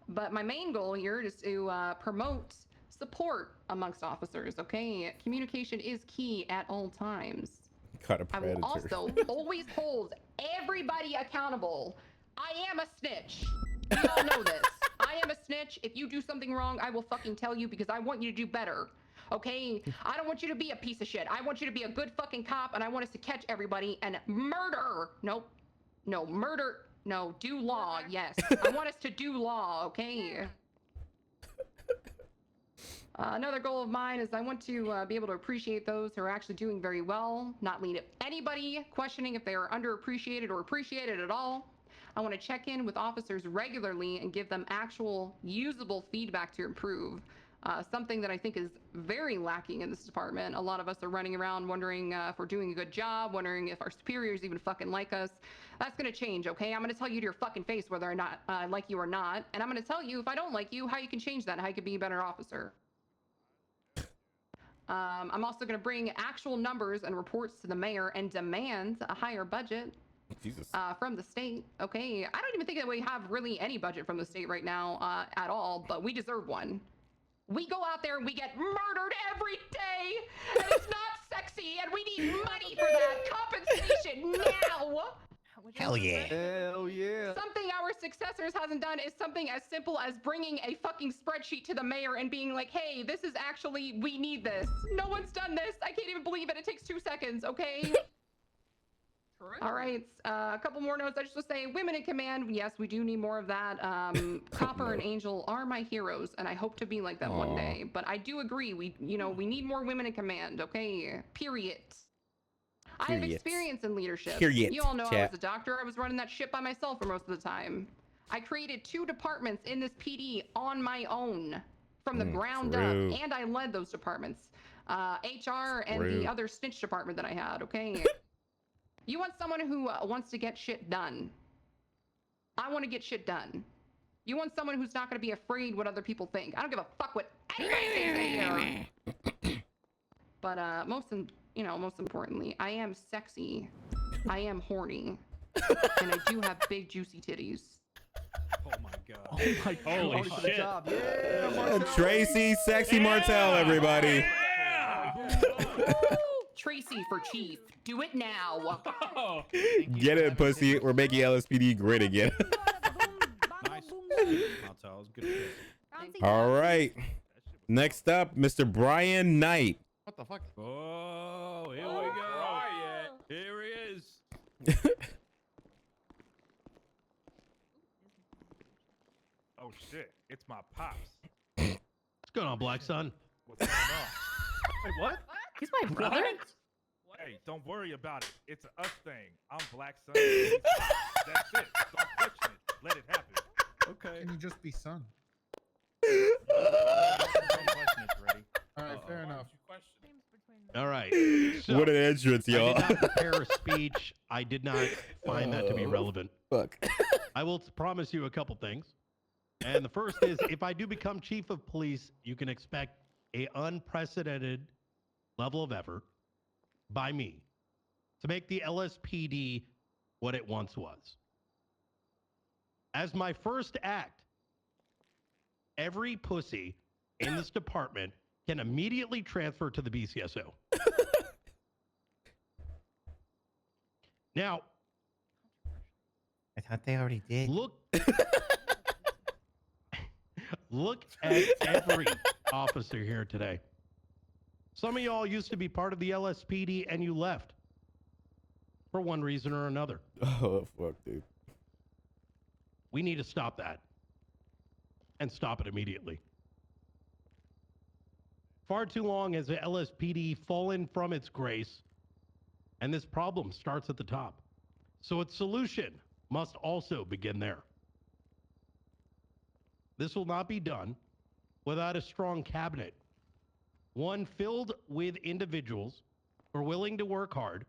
but my main goal here is to promote support amongst officers, okay? Communication is key at all times. Caught a I predator. will also always hold everybody accountable. I am a snitch. We all know this. I am a snitch. If you do something wrong, I will fucking tell you because I want you to do better. Okay? I don't want you to be a piece of shit. I want you to be a good fucking cop, and I want us to catch everybody and murder. Nope. No, murder. No, do law. Yes. I want us to do law, okay? Another goal of mine is I want to be able to appreciate those who are actually doing very well, not lead anybody questioning if they are underappreciated or appreciated at all. I want to check in with officers regularly and give them actual usable feedback to improve. Something that I think is very lacking in this department. A lot of us are running around wondering if we're doing a good job, wondering if our superiors even fucking like us. That's gonna change, okay? I'm gonna tell you to your fucking face whether or not I like you or not, and I'm gonna tell you if I don't like you, how you can change that, how you can be a better officer. I'm also gonna bring actual numbers and reports to the mayor and demand a higher budget. Jesus. From the state. Okay, I don't even think that we have really any budget from the state right now at all, but we deserve one. We go out there and we get murdered every day, and it's not sexy, and we need money for that compensation now. Hell yeah. Hell yeah. Something our successors hasn't done is something as simple as bringing a fucking spreadsheet to the mayor and being like, hey, this is actually, we need this. No one's done this. I can't even believe it. It takes 2 seconds, okay? All right, a couple more notes. I just want to say, women in command. Yes, we do need more of that. Copper and Angel are my heroes, and I hope to be like them one day. But I do agree. We need more women in command. Okay, period. I have experience in leadership. Period. You all know I Chat. was a doctor. I was running that shit by myself for most of the time. I created 2 departments in this PD on my own from the ground true. up, and I led those departments. HR and True. the other snitch department that I had. Okay. You want someone who wants to get shit done. I want to get shit done. You want someone who's not going to be afraid what other people think. I don't give a fuck what anybody thinks here. But most importantly, I am sexy. I am horny. And I do have big juicy titties. Oh my god. Oh my Holy Ready for the shit. job. Yeah, Marcel. Tracy, sexy Martell, everybody. Tracy for chief. Do it now. Oh. Get it, pussy. We're making LSPD great again. Nice. Martell's good. All right. Next up, Mr. Brian Knight. What the fuck? Oh, here we go. Here he is. Oh shit, it's my pops. What's going on, Black Sun? What's going on? Wait, what? He's my brother? Hey, don't worry about it. It's a us thing. I'm Black Son. He's Pops. That's it. Don't question it. Let it happen. Okay. Can you just be son? Don't question it, Freddy. All right, fair enough. All right. So, What an entrance, I y'all. did not prepare a speech. I did not find that to be relevant. Fuck. I will promise you a couple things. And the first is, if I do become chief of police, you can expect a unprecedented level of effort by me to make the LSPD what it once was. As my first act, every pussy in this department can immediately transfer to the BCSO. Now, I thought they already did. look at every officer here today. Some of y'all used to be part of the LSPD and you left for one reason or another. Oh, fuck, dude. We need to stop that and stop it immediately. Far too long has the LSPD fallen from its grace, and this problem starts at the top. So its solution must also begin there. This will not be done without a strong cabinet, one filled with individuals who are willing to work hard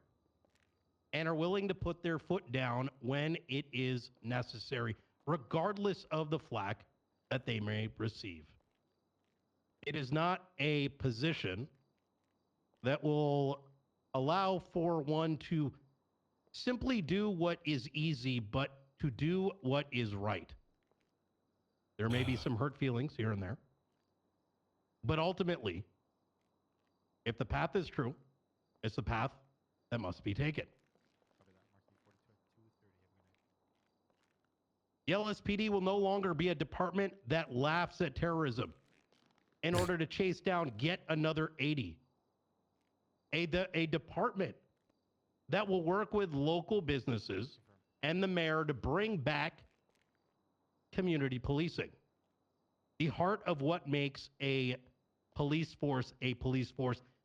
and are willing to put their foot down when it is necessary, regardless of the flack that they may receive. It is not a position that will allow for one to simply do what is easy, but to do what is right. There may be some hurt feelings here and there, but ultimately, if the path is true, it's the path that must be taken. The LSPD will no longer be a department that laughs at terrorism in order to chase down yet another 80. A department that will work with local businesses and the mayor to bring back community policing. The heart of what makes a police force,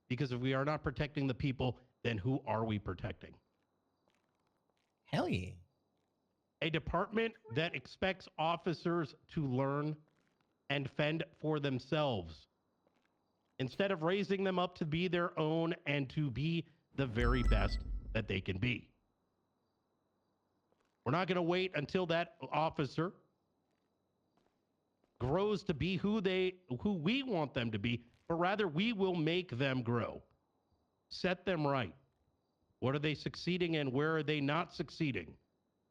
because if we are not protecting the people, then who are we protecting? Hell yeah. A department that expects officers to learn and fend for themselves instead of raising them up to be their own and to be the very best that they can be. We're not going to wait until that officer grows to be who we want them to be, but rather we will make them grow. Set them right. What are they succeeding in? Where are they not succeeding?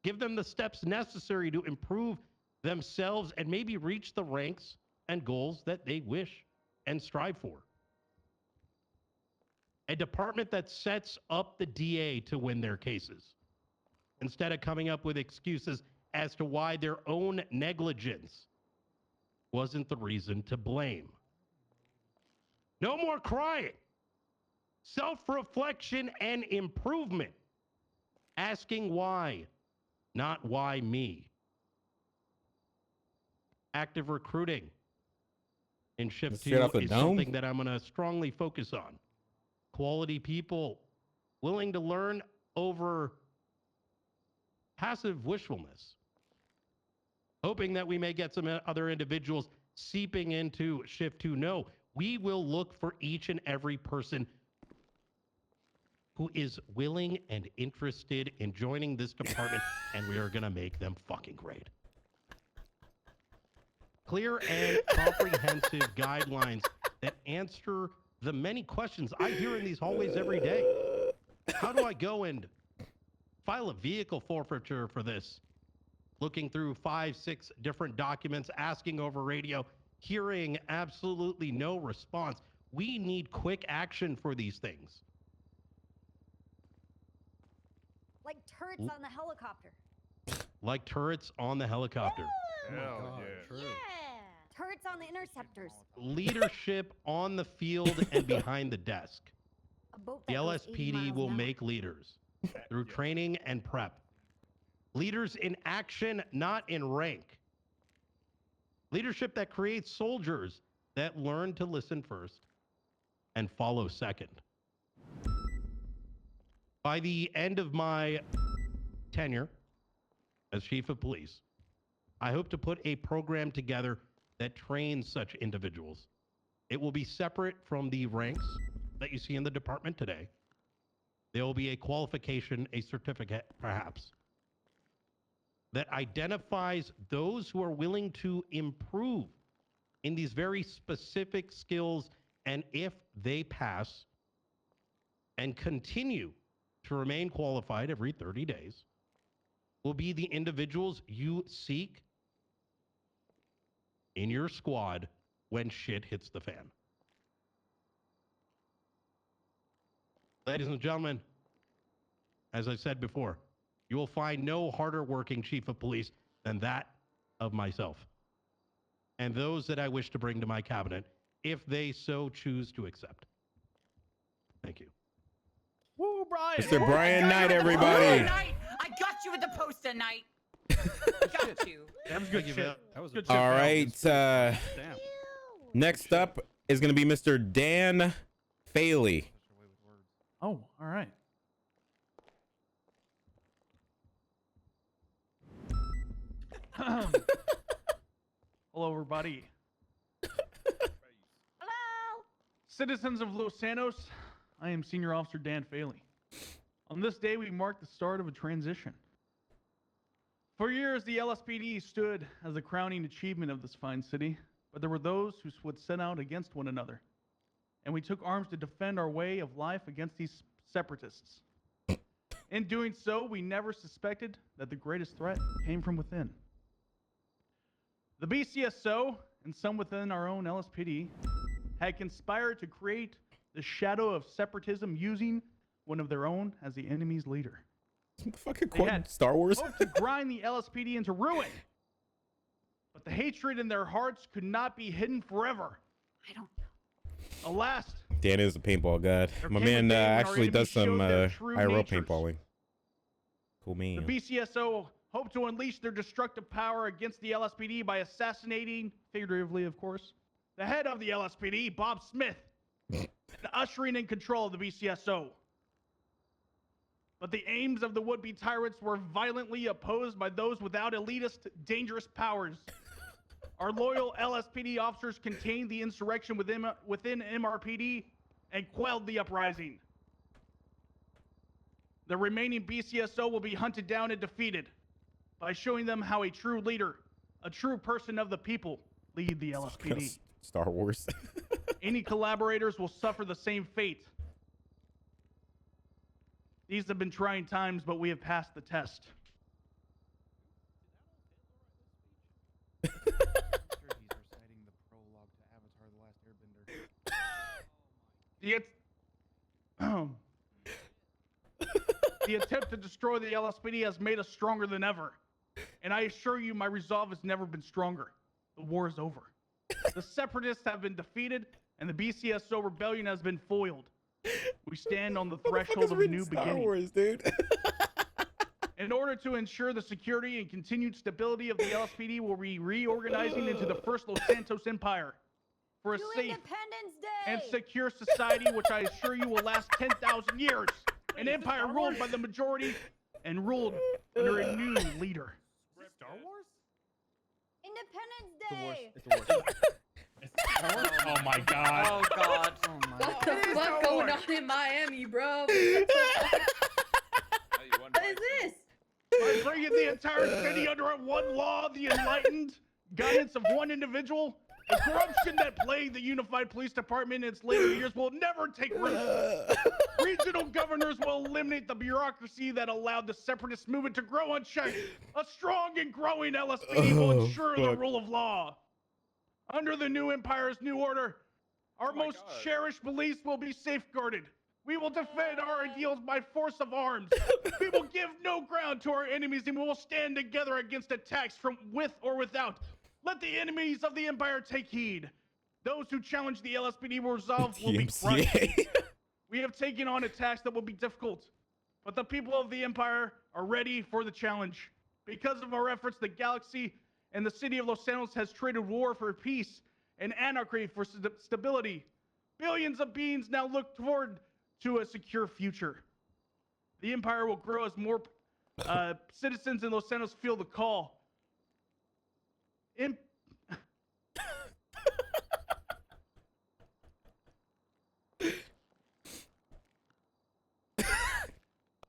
Give them the steps necessary to improve themselves and maybe reach the ranks and goals that they wish and strive for. A department that sets up the DA to win their cases, instead of coming up with excuses as to why their own negligence wasn't the reason to blame. No more crying. Self-reflection and improvement. Asking why, not why me. Active recruiting in Shift Straight 2 off the is dome? something that I'm going to strongly focus on. Quality people willing to learn over passive wishfulness. Hoping that we may get some other individuals seeping into Shift 2. No, we will look for each and every person who is willing and interested in joining this department, and we are going to make them fucking great. Clear and comprehensive guidelines that answer the many questions I hear in these hallways every day. How do I go and file a vehicle forfeiture for this? Looking through 5, 6 different documents, asking over radio, hearing absolutely no response. We need quick action for these things. Like turrets on the helicopter. Like turrets on the helicopter. Hell yeah. Yeah. Turrets on the interceptors. Leadership on the field and behind the desk. A boat The that goes 80 LSPD miles will an hour. make leaders through training and prep. Leaders in action, not in rank. Leadership that creates soldiers that learn to listen first and follow second. By the end of my tenure as chief of police, I hope to put a program together that trains such individuals. It will be separate from the ranks that you see in the department today. There will be a qualification, a certificate, perhaps, that identifies those who are willing to improve in these very specific skills, and if they pass and continue to remain qualified every 30 days, will be the individuals you seek in your squad when shit hits the fan. Ladies and gentlemen, as I said before, you will find no harder working chief of police than that of myself and those that I wish to bring to my cabinet if they so choose to accept. Thank you. Woo, Brian! Mr. I Brian got you Knight, with the everybody. poster night. I got you with the poster night. Got you. That was good shit. That was good shit. All Val. right. Damn. Next up is going to be Mr. Dan Faley. Oh, all right. Hello, everybody. Hello. Citizens of Los Santos, I am Senior Officer Dan Faley. On this day, we mark the start of a transition. For years, the LSPD stood as the crowning achievement of this fine city, but there were those who would set out against one another. And we took arms to defend our way of life against these separatists. In doing so, we never suspected that the greatest threat came from within. The BCSO, and some within our own LSPD, had conspired to create the shadow of separatism using one of their own as the enemy's leader. Fucking They quote had Star Wars. hoped to grind the LSPD into ruin. But the hatred in their hearts could not be hidden forever. I don't. Alas, Dan is a paintball god. There My came a man day when our actually does enemies some showed their true IRL natures. paintballing. Cool man. the BCSO hoped to unleash their destructive power against the LSPD by assassinating, figuratively of course, the head of the LSPD, Bob Smith, and ushering in control of the BCSO. But the aims of the would-be tyrants were violently opposed by those without elitist, dangerous powers. Our loyal LSPD officers contained the insurrection within MRPD and quelled the uprising. The remaining BCSO will be hunted down and defeated by showing them how a true leader, a true person of the people, lead the LSPD. Star Wars. Any collaborators will suffer the same fate. These have been trying times, but we have passed the test. The attempt to destroy the LSPD has made us stronger than ever. And I assure you, my resolve has never been stronger. The war is over. The separatists have been defeated, and the BCSO rebellion has been foiled. We stand on the threshold of a new Star beginning. Wars, dude. In order to ensure the security and continued stability of the LSPD, we'll be reorganizing into the first Los Santos Empire for a To safe Independence Day. and secure society, which I assure you will last 10,000 years. An empire ruled by the majority and ruled under a new leader. Star Wars? Independence Day. Oh my god. Oh God. What the fuck going on in Miami, bro? What is this? By bringing the entire city under one law, the enlightened guidance of one individual, the corruption that plagued the unified police department in its later years will never take root. Regional governors will eliminate the bureaucracy that allowed the separatist movement to grow unchecked. A strong and growing LSPD will ensure the rule of law. Under the new empire's new order, our most cherished beliefs will be safeguarded. We will defend our ideals by force of arms. We will give no ground to our enemies, and we will stand together against attacks from with or without. Let the enemies of the empire take heed. Those who challenge the LSPD resolve will be crushed. We have taken on attacks that will be difficult, but the people of the empire are ready for the challenge. Because of our efforts, the galaxy and the city of Los Santos has traded war for peace and anarchy for stability. Billions of beings now look toward to a secure future. The empire will grow as more citizens in Los Santos feel the call.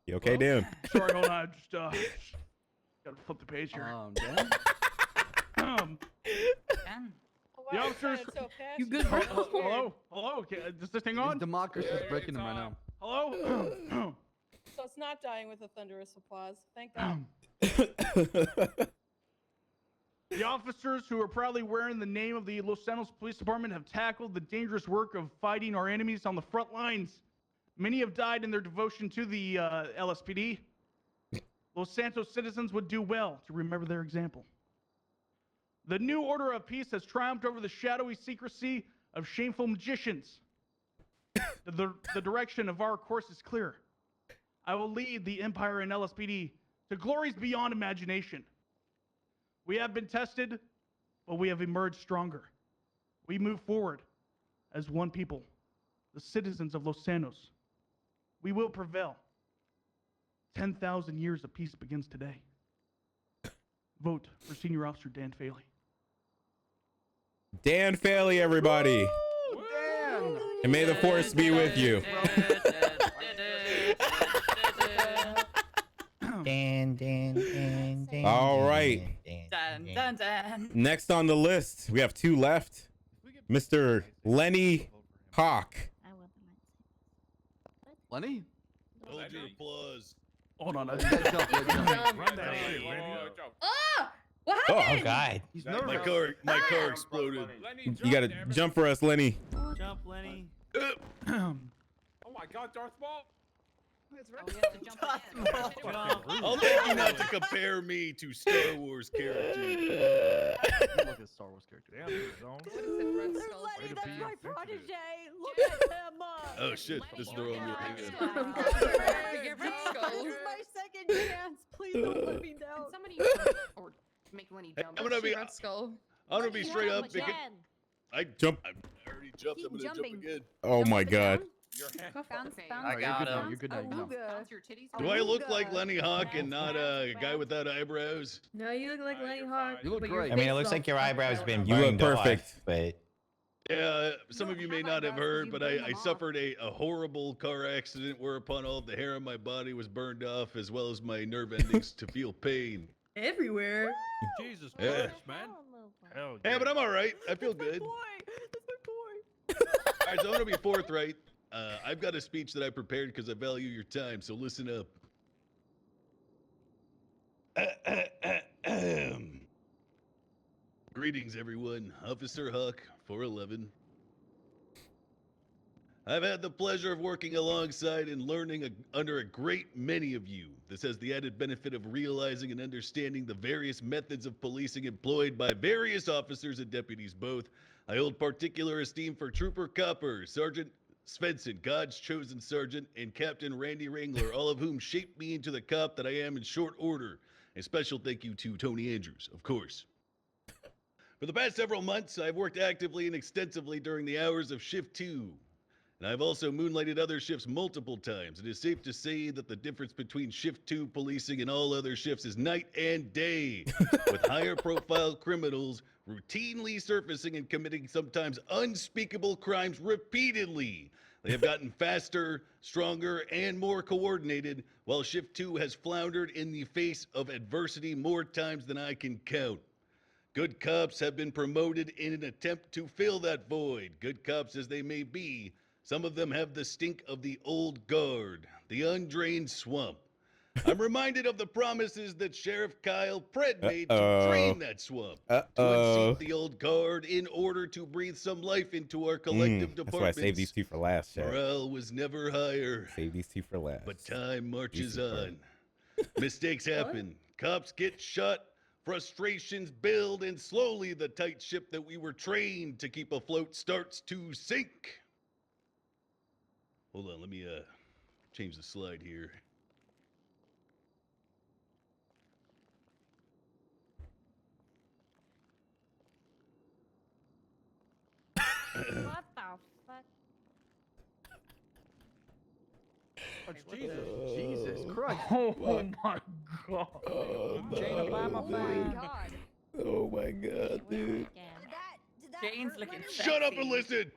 You okay, Dan? Sorry, hold on. Just gotta flip the page here. Dan? The officers. You good, bro? Hello? Okay, is this thing on? Democracy is breaking him right now. Hello? So it's not dying with a thunderous applause. Thank God. The officers who are proudly wearing the name of the Los Santos Police Department have tackled the dangerous work of fighting our enemies on the front lines. Many have died in their devotion to the LSPD. Los Santos citizens would do well to remember their example. The new order of peace has triumphed over the shadowy secrecy of shameful magicians. The direction of our course is clear. I will lead the Empire and LSPD to glories beyond imagination. We have been tested, but we have emerged stronger. We move forward as one people, the citizens of Los Santos. We will prevail. 10,000 years of peace begins today. Vote for Senior Officer Dan Faley. Dan Faley, everybody. Dan! And may the force be with you. Dan. All right. Dan. Next on the list, we have two left. Mr. Lenny Hawk. Lenny? Hold your applause. Hold on. Jump. Run that shit, Lenny. Oh! What Oh happened? God. My car exploded. You gotta jump for us, Lenny. Jump, Lenny. Oh my god, Darth Maul. I'll beg you not to compare me to Star Wars characters. Look at Star Wars character. Damn, zone. Lenny, that's my protege. Look at him. Oh shit, just throw him This is my second chance. Please don't let me down. Somebody or make Lenny Hey, jump. I'm gonna be straight up because I Jump. already jumped. I'm gonna jump again. Oh my God. You're Bounce, Okay. bounce, I got him. You're good now. Bounce your titties. Do I look like Awooga. Lenny Hawk and Bounce, not a bounce, guy bounce. without eyebrows? No, you look like Lenny Hawk. You look but your great. I mean, face it is looks all like your fucked eyebrows out. been You look burned off, perfect. but Yeah, some You of you don't may have not have eyebrows 'cause heard, you but burned I them off. suffered a horrible car accident whereupon all of the hair on my body was burned off, as well as my nerve endings to feel pain. Everywhere. Jesus Yeah. Christ, man. Hell Yeah, yeah. but I'm all right. I feel good. That's my boy. All right, so I'm gonna be forthright. I've got a speech that I prepared because I value your time, so listen up. Greetings, everyone. Officer Huck, 411. I've had the pleasure of working alongside and learning under a great many of you. This has the added benefit of realizing and understanding the various methods of policing employed by various officers and deputies both. I hold particular esteem for Trooper Copper, Sergeant Svensson, God's chosen sergeant, and Captain Randy Wrangler, all of whom shaped me into the cop that I am in short order. A special thank you to Tony Andrews, of course. For the past several months, I've worked actively and extensively during the hours of Shift 2. And I've also moonlighted other shifts multiple times. It is safe to say that the difference between Shift 2 policing and all other shifts is night and day, with higher profile criminals routinely surfacing and committing sometimes unspeakable crimes repeatedly. They have gotten faster, stronger, and more coordinated, while Shift 2 has floundered in the face of adversity more times than I can count. Good cops have been promoted in an attempt to fill that void. Good cops as they may be, some of them have the stink of the old guard, the undrained swamp. I'm reminded of the promises that Sheriff Kyle Pred made to drain that swamp, to unseat the old guard in order to breathe some life into our collective That's why I saved these departments. two for last, chat. Morale was never higher. Save these two for last. But time marches These two for- on. Mistakes happen. Cops get shot. Frustrations build, and slowly the tight ship that we were trained to keep afloat starts to sink. Hold on, let me change the slide here. What the fuck? Jesus Christ. Oh my god. Jane, by my Oh my face. god. Oh my god, dude. Did that Jane's hurt, looking Leonard? Shut up sexy. and listen!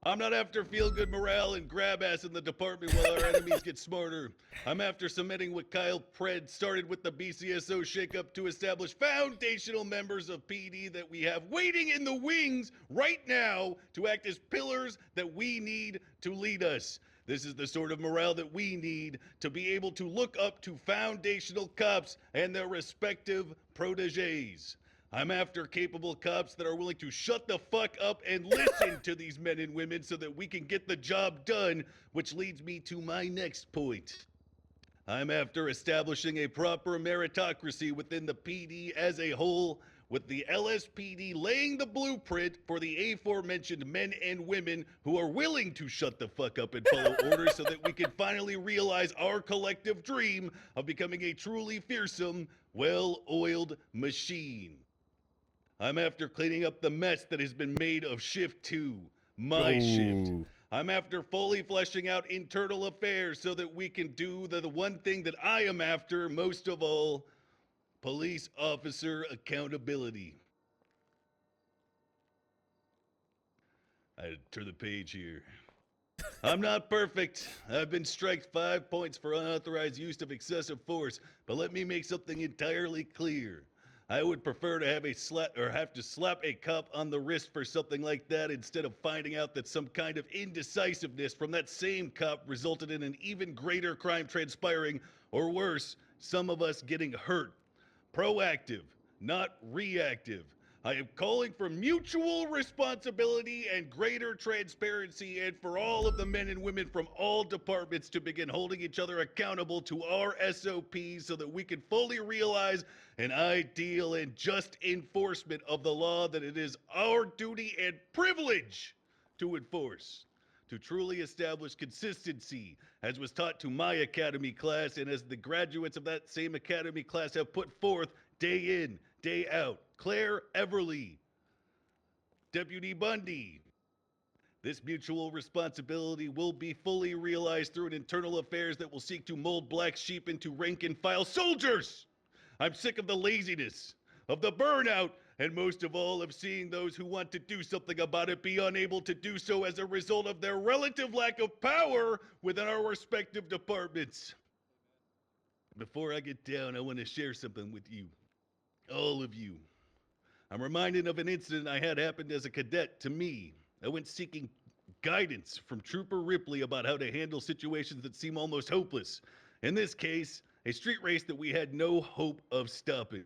I'm not after feel-good morale and grab ass in the department while our enemies get smarter. I'm after cementing what Kyle Pred started with the BCSO shakeup to establish foundational members of PD that we have waiting in the wings right now to act as pillars that we need to lead us. This is the sort of morale that we need to be able to look up to foundational cops and their respective proteges. I'm after capable cops that are willing to shut the fuck up and listen to these men and women so that we can get the job done, which leads me to my next point. I'm after establishing a proper meritocracy within the PD as a whole, with the LSPD laying the blueprint for the aforementioned men and women who are willing to shut the fuck up and follow orders so that we can finally realize our collective dream of becoming a truly fearsome, well-oiled machine. I'm after cleaning up the mess that has been made of Shift 2, my shift. Ooh. I'm after fully fleshing out internal affairs so that we can do the one thing that I am after most of all, police officer accountability. I turn the page here. I'm not perfect. I've been striked 5 points for unauthorized use of excessive force, but let me make something entirely clear. I would prefer to have to slap a cop on the wrist for something like that instead of finding out that some kind of indecisiveness from that same cop resulted in an even greater crime transpiring, or worse, some of us getting hurt. Proactive, not reactive. I am calling for mutual responsibility and greater transparency, and for all of the men and women from all departments to begin holding each other accountable to our SOPs so that we can fully realize an ideal and just enforcement of the law that it is our duty and privilege to enforce. To truly establish consistency, as was taught to my academy class and as the graduates of that same academy class have put forth day in, day out. Claire Everly, Deputy Bundy, This mutual responsibility will be fully realized through an internal affairs that will seek to mold black sheep into rank and file soldiers. I'm sick of the laziness, of the burnout, and most of all of seeing those who want to do something about it be unable to do so as a result of their relative lack of power within our respective departments. Before I get down, I want to share something with you, all of you. I'm reminded of an incident I had happened as a cadet to me. I went seeking guidance from Trooper Ripley about how to handle situations that seem almost hopeless. In this case, a street race that we had no hope of stopping.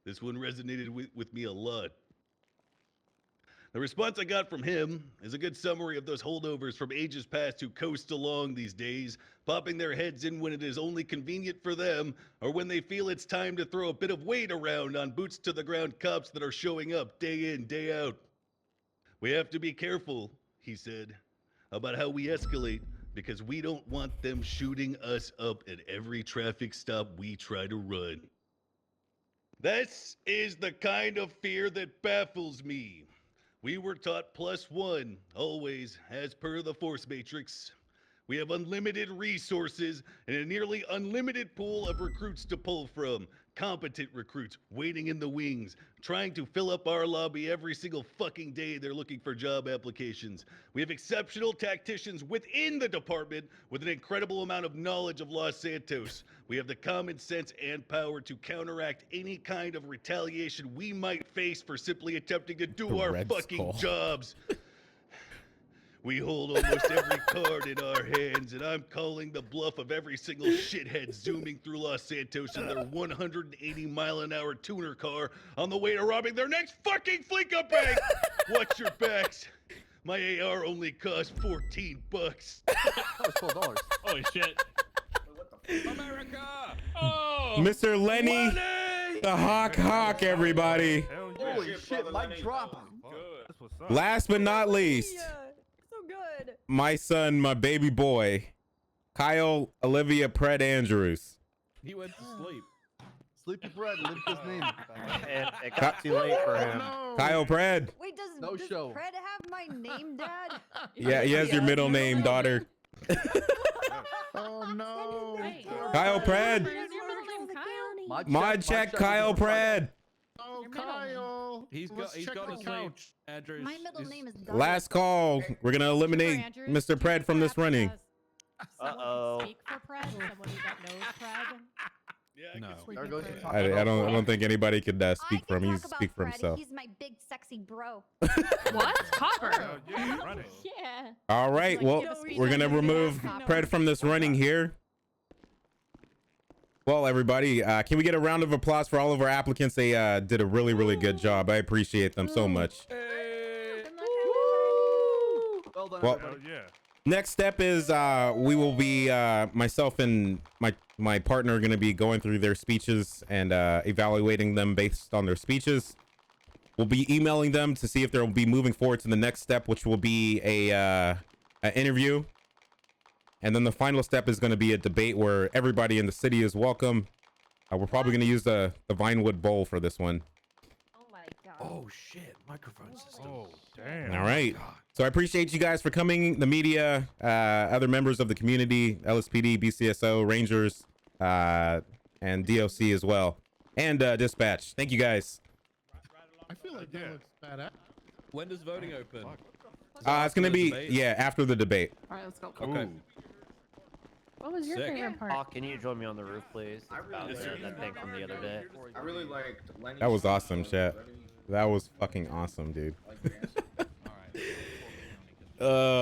This one resonated with me a lot. The response I got from him is a good summary of those holdovers from ages past who coast along these days, popping their heads in when it is only convenient for them, or when they feel it's time to throw a bit of weight around on boots to the ground cops that are showing up day in, day out. We have to be careful, he said, about how we escalate, because we don't want them shooting us up at every traffic stop we try to run. This is the kind of fear that baffles me. We were taught +1, always, as per the Force Matrix. We have unlimited resources and a nearly unlimited pool of recruits to pull from. Competent recruits waiting in the wings, trying to fill up our lobby every single fucking day they're looking for job applications. We have exceptional tacticians within the department with an incredible amount of knowledge of Los Santos. We have the common sense and power to counteract any kind of retaliation we might face for simply attempting to do our Red fucking Skull. jobs. We hold almost every card in our hands, and I'm calling the bluff of every single shithead zooming through Los Santos in their 180-mile-an-hour tuner car on the way to robbing their next fucking Flinka bank. Watch your backs. My AR only cost $14. That was $12. Holy shit. America! Oh! Mr. Lenny, the Hawk, everybody. Hell yeah. Holy shit, mic drop. Good. That's what's up. Last but not least, Yeah, so good. my son, my baby boy, Kyle Olivia Pred Andrews. He went to sleep. Sleepy Bread, live his name. It got too late for him. Kyle Pred. Wait, does No does show. Fred have my name, Dad? Yeah, he has your middle name, daughter. Oh no. Kyle Pred. Is your middle name Kyle? Mod check Kyle Pred. Oh, Kyle. He's Let's he's check gone the to sleep. couch. Andrews. My middle is- name is Last call. We're going to eliminate Mr. Pred from this running. Uh-oh. Speak for Pred. Someone that knows Pred. Yeah, No. There goes the talk I about don't think anybody could speak for him. He I can talk speak for about Fred. himself. He's my big sexy bro. What? Copper. Hell yeah, running. Yeah. All right. Like, Well, give us we're going to reason to remove do that. Pred from this running here. Well, everybody, can we get a round of applause for all of our applicants? They did a really, really good job. I appreciate them so much. Well done, Well, everybody. Hell yeah. Next step is we will be myself and my partner are going to be going through their speeches and evaluating them based on their speeches. We'll be emailing them to see if they'll be moving forward to the next step, which will be an interview. And then the final step is going to be a debate where everybody in the city is welcome. We're probably going to use the Vinewood Bowl for this one. Oh my god. Oh shit! Microphone system. Oh, damn. All right. So I appreciate you guys for coming, the media, other members of the community, LSPD, BCSO, Rangers, and DOC as well, and Dispatch. Thank you guys. I feel like that looks badass. When does voting open? It's going to be, debate? yeah, after the debate. All right, let's go. Okay. What was your Sick. favorite part? Hawk, can you join me on the roof, please? It's about that thing from the other day. I really liked Lenny's That was awesome, style. chat. Lenny- That was fucking awesome, dude. I like your answer. All right.